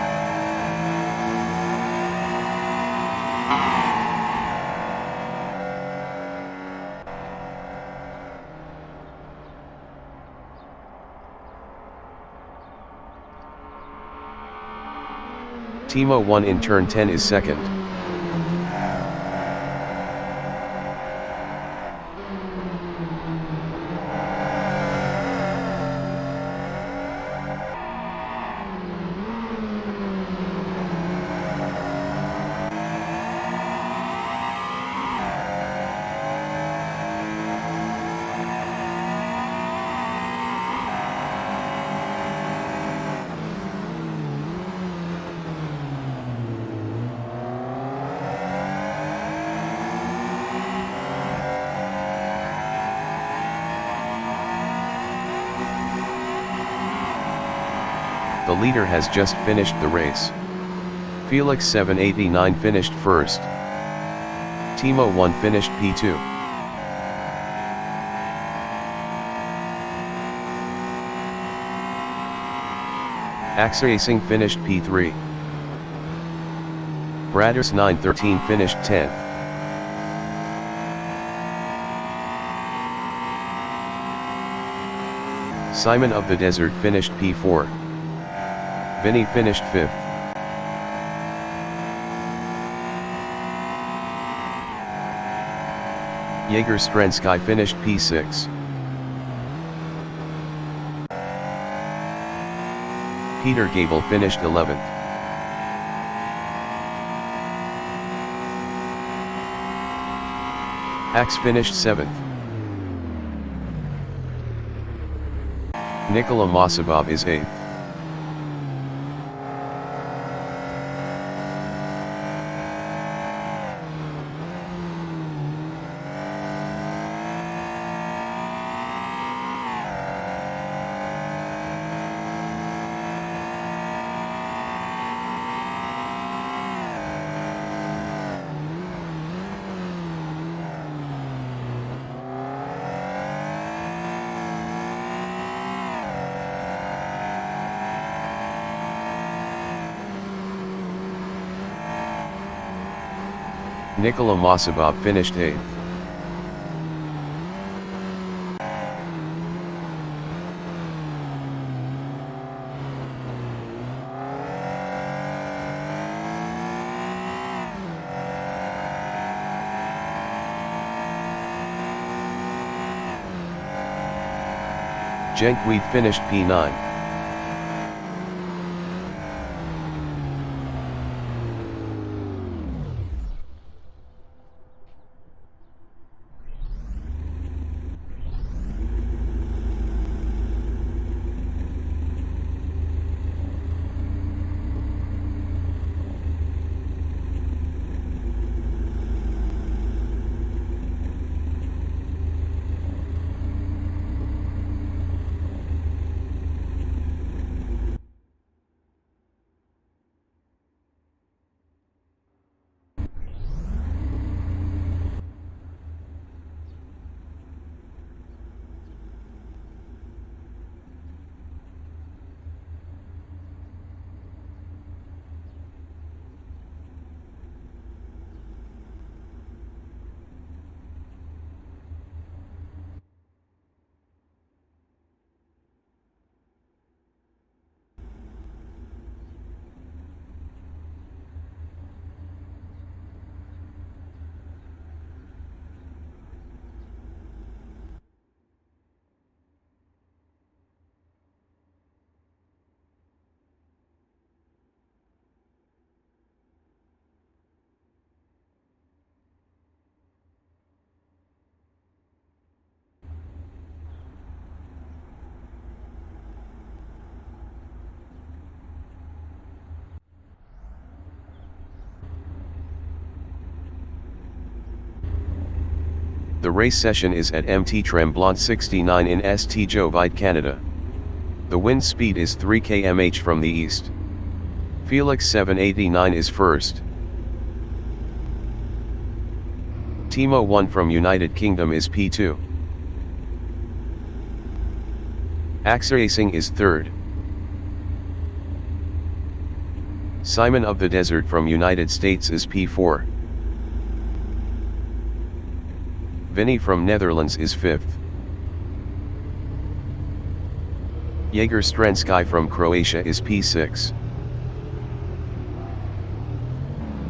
Timo 1 in turn 10 is 2nd. The leader has just finished the race. Felix 789 finished first. Timo 1 finished P2. Axe Racing finished P3. Bradders 913 finished 10th. Simon of the Desert finished P4. Vinny finished 5th. Jaeger-Strensky finished P6. Peter Gable finished 11th. Axe finished 7th. Nikola Masabov is 8th. Nikola Masabov finished 8th. Jenkweed finished P9. The race session is at Mt Tremblant 69 in St. Jovite, Canada. The wind speed is 3 km/h from the east. Felix 789 is first. Timo 1 from United Kingdom is P2. Axracing is third. Simon of the Desert from United States is P4. Vinny from Netherlands is 5th. Jaeger Strensky from Croatia is P6.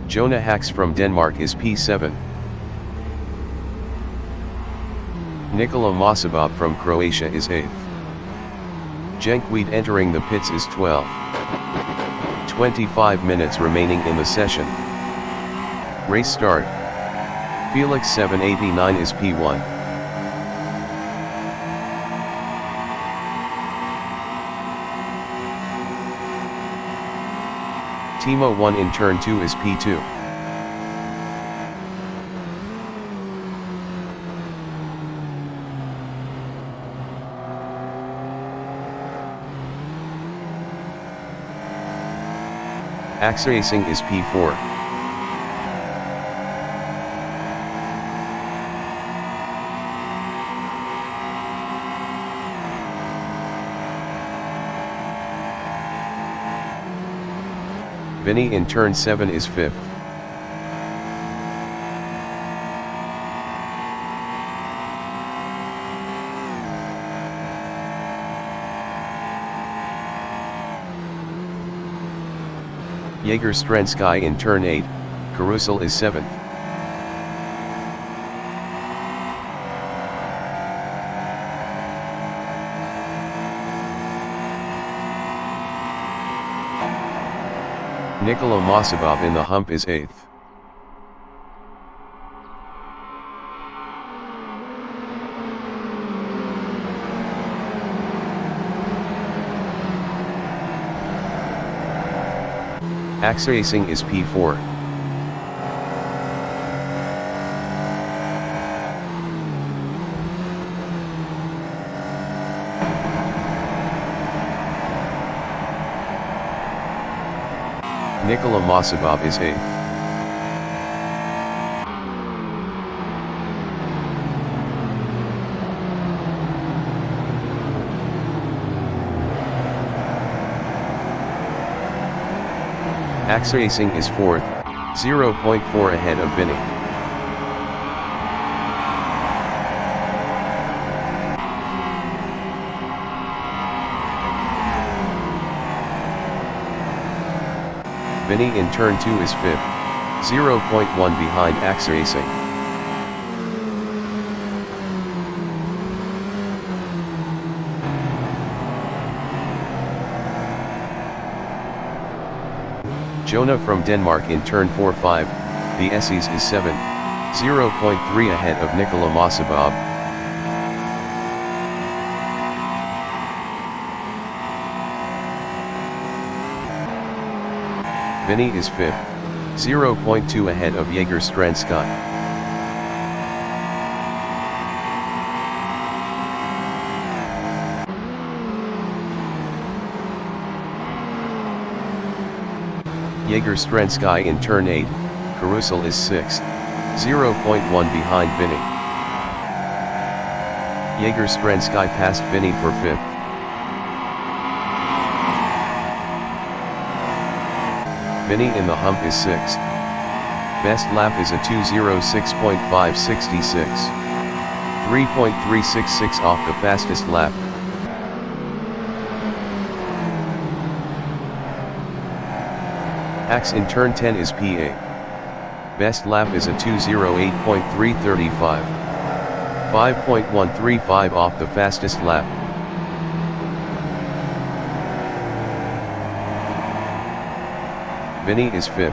Jonah Hacks from Denmark is P7. Nikola Masabov from Croatia is 8th. Jenkweed entering the pits is 12. 25 minutes remaining in the session. Race start. Felix 789 is P1. Timo 1 in turn 2 is P2. Axracing is P4. Vinny in turn 7 is 5th. Jaeger Strensky in turn 8, Carousel is 7th. Nikola Masabov in the hump is 8th. Axracing is P4. Nikola Masabov is 8th. Axracing is 4th, 0.4 ahead of Vinny. Vinny in turn 2 is 5th, 0.1 behind Axe Racing. Jonah from Denmark in turn 4-5, the Essies is 7th, 0.3 ahead of Nikola Masabab. Vinny is 5th, 0.2 ahead of Jaeger Strandsky. Jaeger Strandsky in turn 8, Carousel is 6th, 0.1 behind Vinny. Jaeger Strandsky passed Vinny for 5th. Vinny in the hump is 6th. Best lap is a 2:06.566. 3.366 off the fastest lap. Axe in turn 10 is P8. Best lap is a 2:08.335. 5.135 off the fastest lap. Vinny is 5th.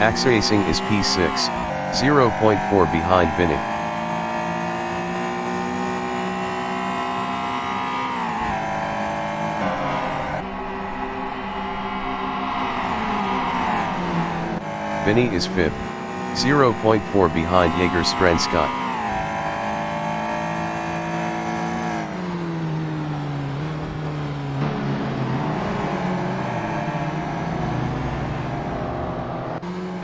Axe Racing is P6, 0.4 behind Vinny. Vinny is 5th, 0.4 behind Jaeger Strandsky.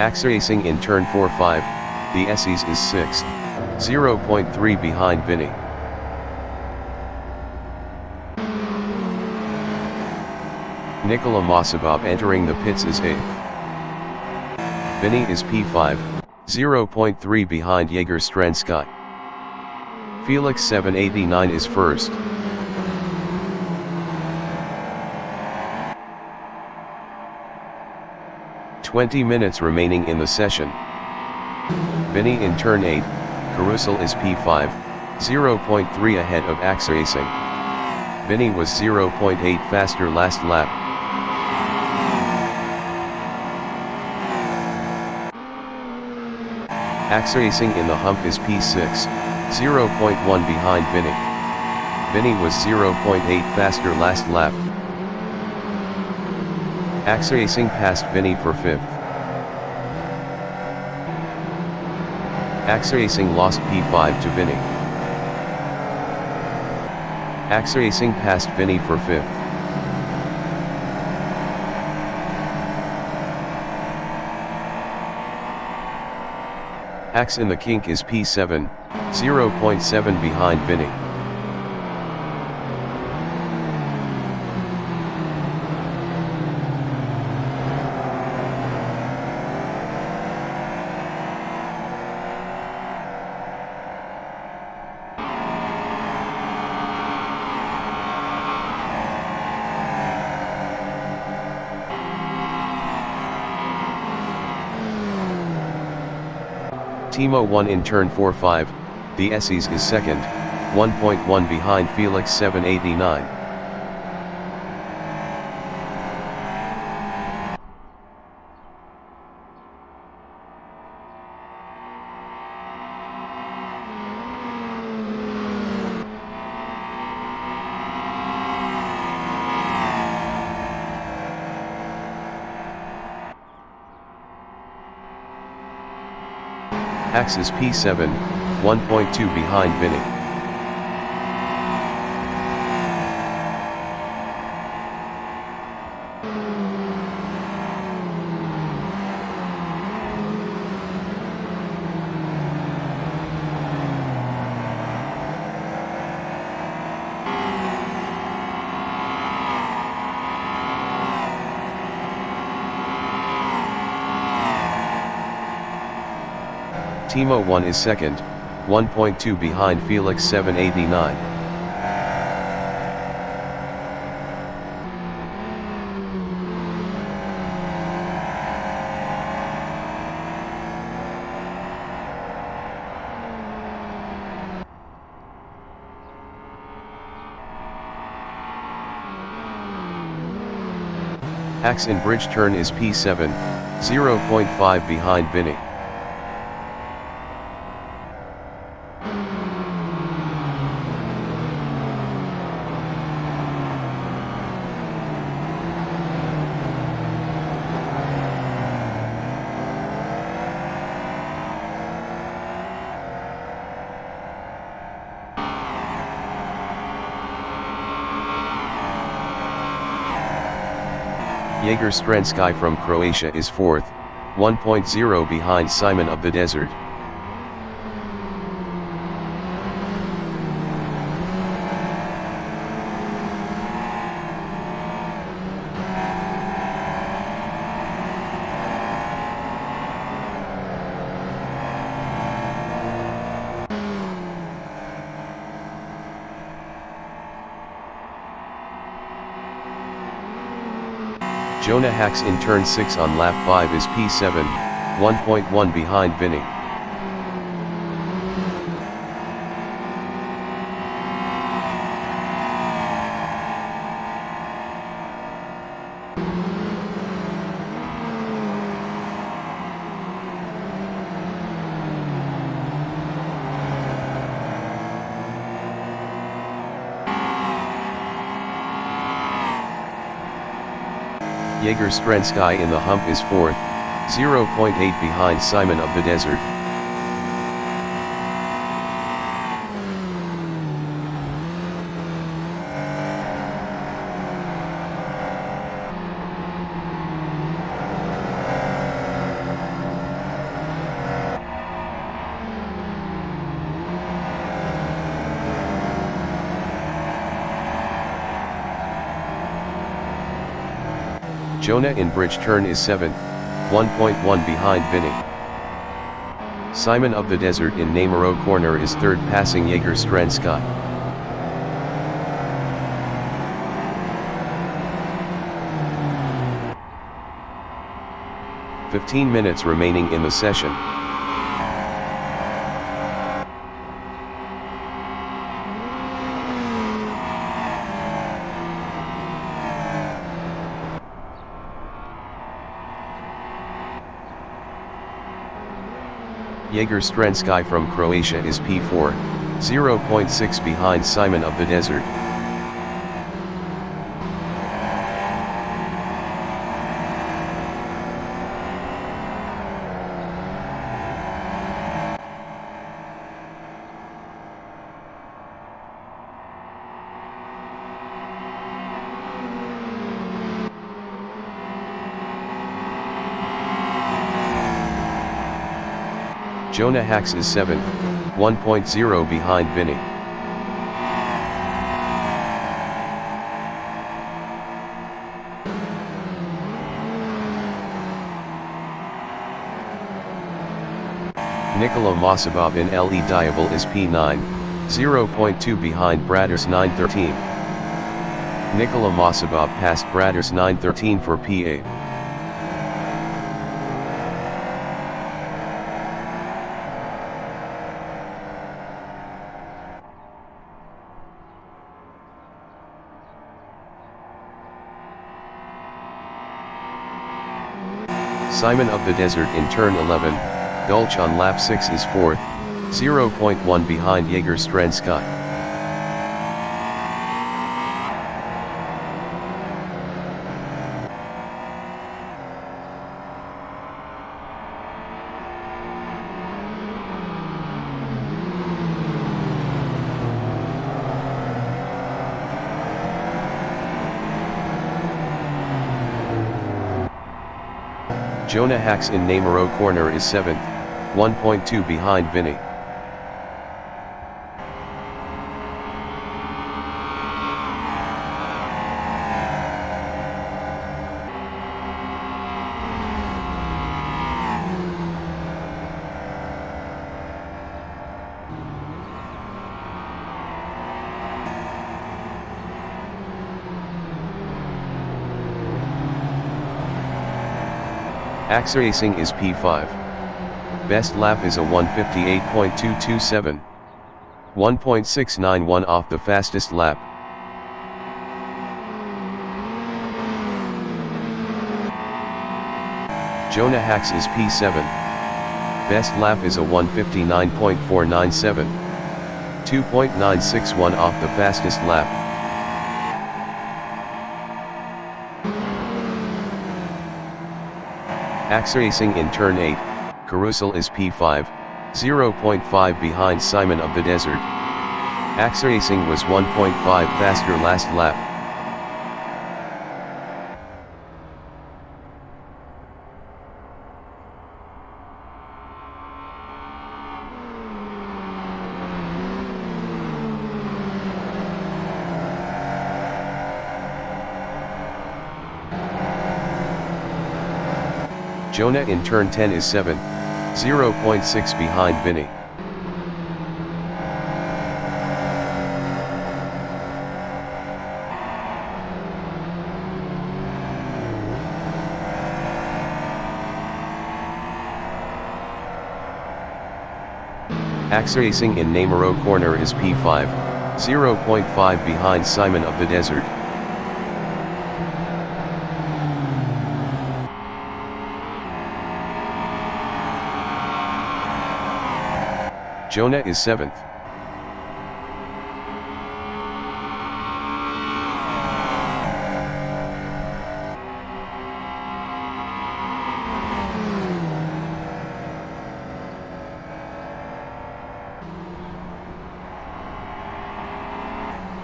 Axe Racing in turn 4-5, the Essies is 6th, 0.3 behind Vinny. Nikola Masabab entering the pits is 8th. Vinny is P5, 0.3 behind Jaeger Strandsky. Felix 789 is first. "20 minutes remaining in the session. Vinny in turn 8, Carousel is P5, 0.3 ahead of Axe Racing. Vinny was 0.8 faster last lap. Axe Racing in the hump is P6, 0.1 behind Vinny. Vinny was 0.8 faster last lap. Axe Racing passed Vinny for 5th. Axe Racing lost P5 to Vinny. Axe Racing passed Vinny for 5th. Axe in the kink is P7, 0.7 behind Vinny. Timo 1 in turn 4-5, the Essies is 2nd, 1.1 behind Felix 789. Axe is P7, 1.2 behind Vinny. Timo 1 is second, 1.2 behind Felix 789. Hacks in bridge turn is P7, 0.5 behind Vinny. Jaeger Strensky from Croatia is fourth, 1.0 behind Simon of the Desert. Jonah Hacks in turn 6 on lap 5 is P7, 1.1 behind Vinny. Jaeger Strensky in the hump is fourth, 0.8 behind Simon of the Desert. Jonah in bridge turn is 7th, 1.1 behind Vinny. Simon of the Desert in Namuro corner is third passing Jaeger Strensky. "15 minutes remaining in the session. Jaeger Strensky from Croatia is P4, 0.6 behind Simon of the Desert. Jonah Hacks is 7th, 1.0 behind Vinny. Nikola Masabov in Le Diable is P9, 0.2 behind Braders 913. Nikola Masabov passed Braders 913 for P8. Simon of the Desert in turn 11, Gulch on lap 6 is 4th, 0.1 behind Jaeger Strensky. Jonah Hacks in Namuro corner is 7th, 1.2 behind Vinny. AXA Racing is P5. Best lap is a 1:58.227. 1.691 off the fastest lap. Jonah Hacks is P7. Best lap is a 1:59.497. 2.961 off the fastest lap. AXA Racing in turn 8, Carousel is P5, 0.5 behind Simon of the Desert. AXA Racing was 1.5 faster last lap. Jonah in turn 10 is 7, 0.6 behind Vinny. AXA Racing in Namuro corner is P5, 0.5 behind Simon of the Desert. Jonah is 7th.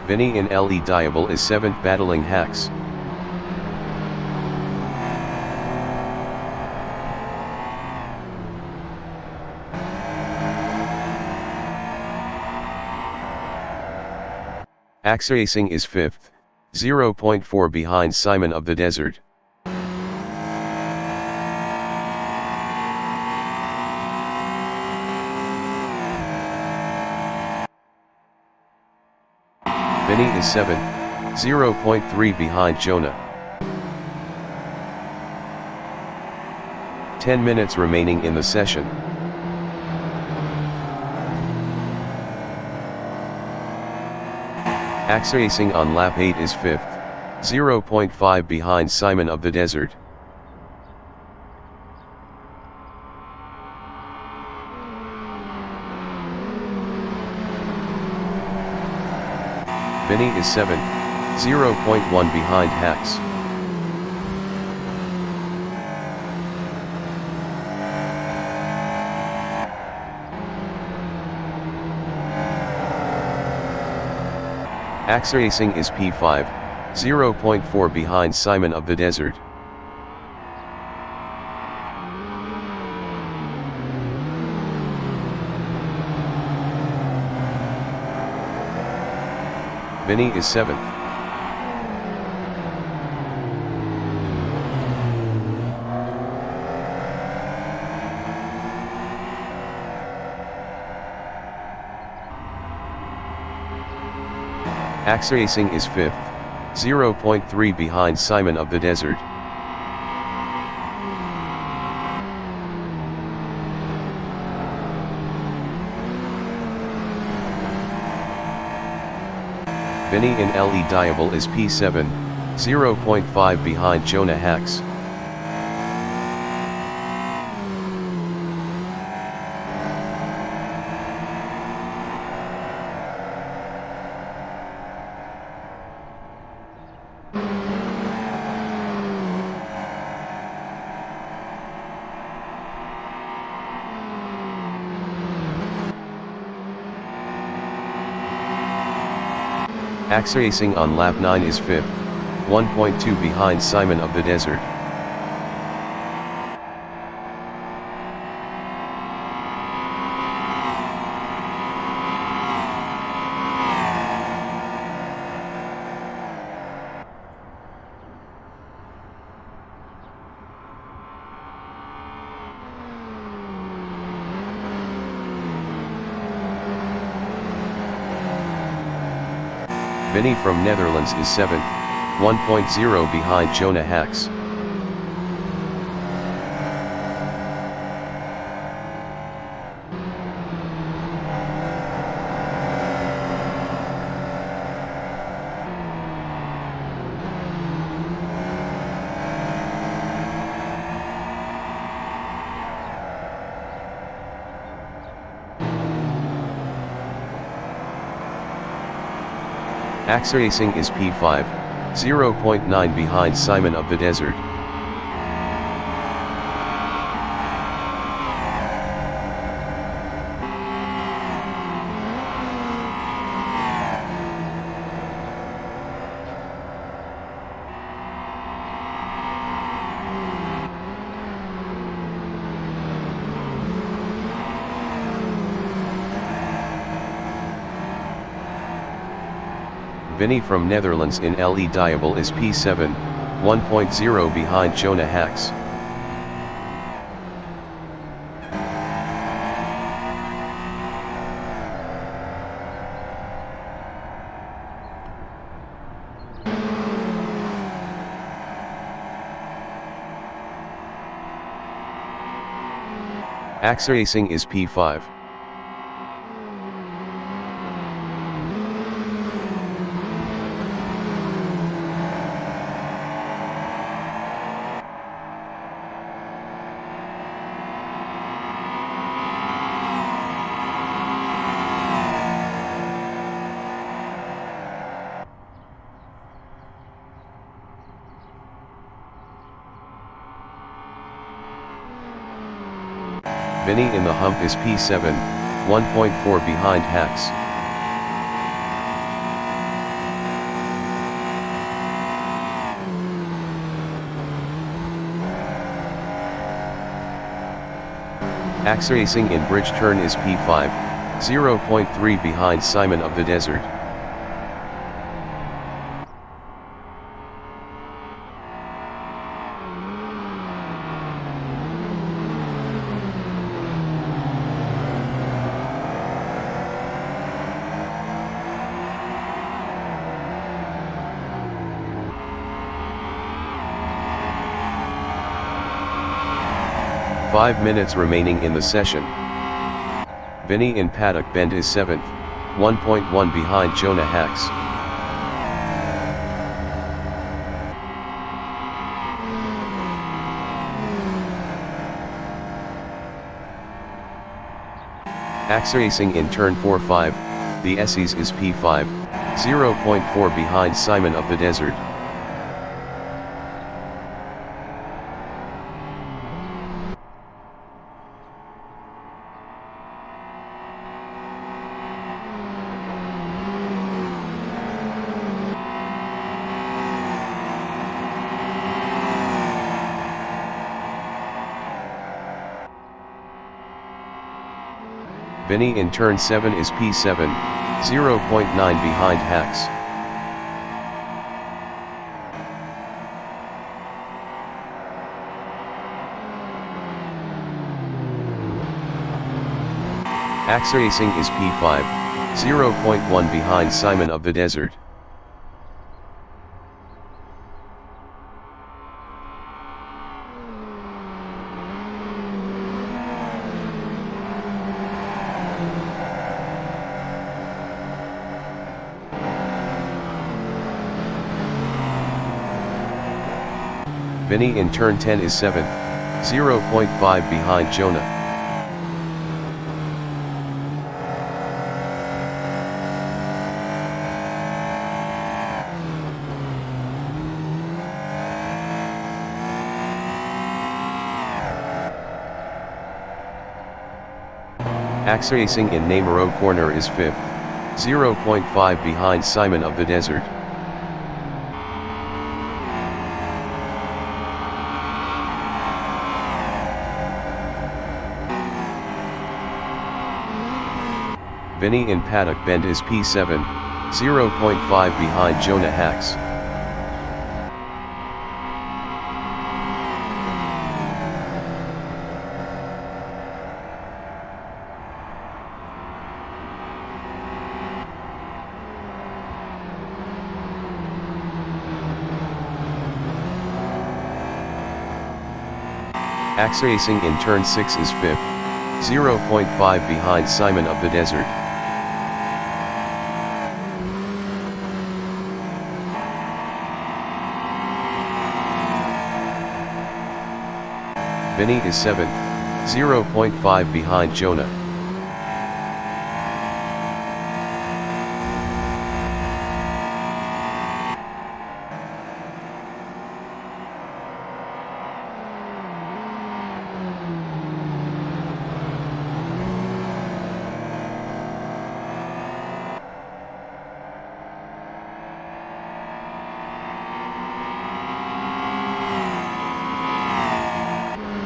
Vinny in Le Diable is 7th battling Hacks. AXA Racing is 5th, 0.4 behind Simon of the Desert. Vinny is 7th, 0.3 behind Jonah. 10 minutes remaining in the session. AXA Racing on lap 8 is 5th, 0.5 behind Simon of the Desert. Vinny is 7th, 0.1 behind Hacks. AXA Racing is P5, 0.4 behind Simon of the Desert. Vinny is 7th. AXA Racing is 5th, 0.3 behind Simon of the Desert. Vinny in Le Diable is P7, 0.5 behind Jonah Hacks. AXA Racing on lap 9 is 5th, 1.2 behind Simon of the Desert. Vinny from Netherlands is 7th, 1.0 behind Jonah Hacks. AXA Racing is P5, 0.9 behind Simon of the Desert. Vinny from Netherlands in Le Diable is P7, 1.0 behind Jonah Hacks. AXA Racing is P5. Vinny in the hump is P7, 1.4 behind Hacks. AXA Racing in Bridge Turn is P5, 0.3 behind Simon of the Desert. Five minutes remaining in the session. Vinny in Paddock Bend is 7th, 1.1 behind Jonah Hacks. AXA Racing in Turn 4-5, the Essies is P5, 0.4 behind Simon of the Desert. Vinny in Turn 7 is P7, 0.9 behind Hacks. AXA Racing is P5, 0.1 behind Simon of the Desert. Vinny in Turn 10 is 7th, 0.5 behind Jonah. AXA Racing in Namuro Corner is 5th, 0.5 behind Simon of the Desert. Vinny in Paddock Bend is P7, 0.5 behind Jonah Hacks. AXA Racing in Turn 6 is 5th, 0.5 behind Simon of the Desert. Vinny is 7th, 0.5 behind Jonah.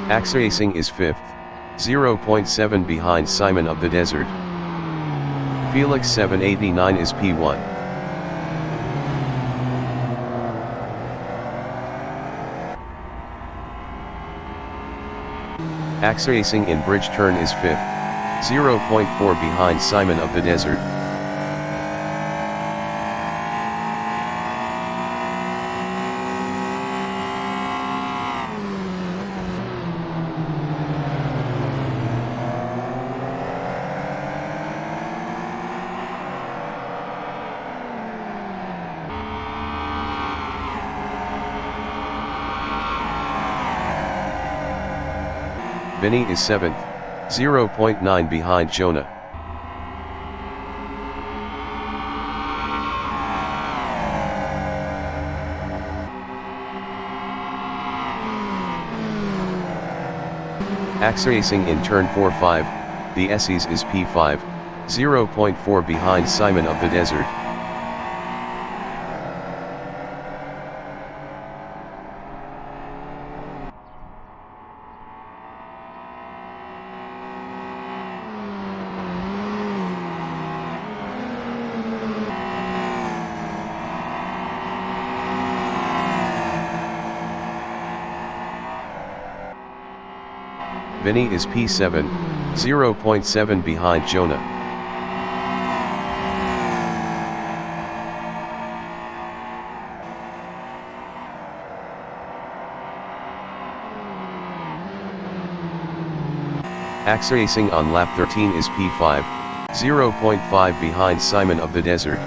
Axe Racing is 5th, 0.7 behind Simon of the Desert. Felix 789 is P1. Axe Racing in Bridge Turn is 5th, 0.4 behind Simon of the Desert. Vinny is 7th, 0.9 behind Jonah. Axe Racing in turn 4-5, the Essies is P5, 0.4 behind Simon of the Desert. Vinny is P7, 0.7 behind Jonah. Axe Racing on lap 13 is P5, 0.5 behind Simon of the Desert.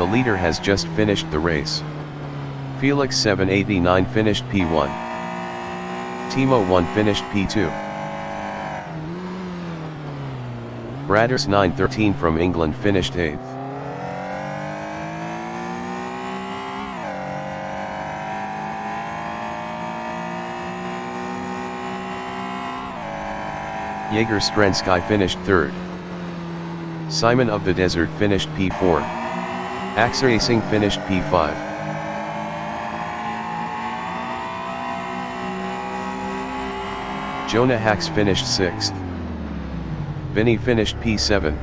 The leader has just finished the race. Felix 789 finished P1. Timo 1 finished P2. Bradders 913 from England finished 8th. Jaeger Strensky finished 3rd. Simon of the Desert finished P4. Axe Racing finished P5. Jonah Hacks finished 6th. Vinny finished P7.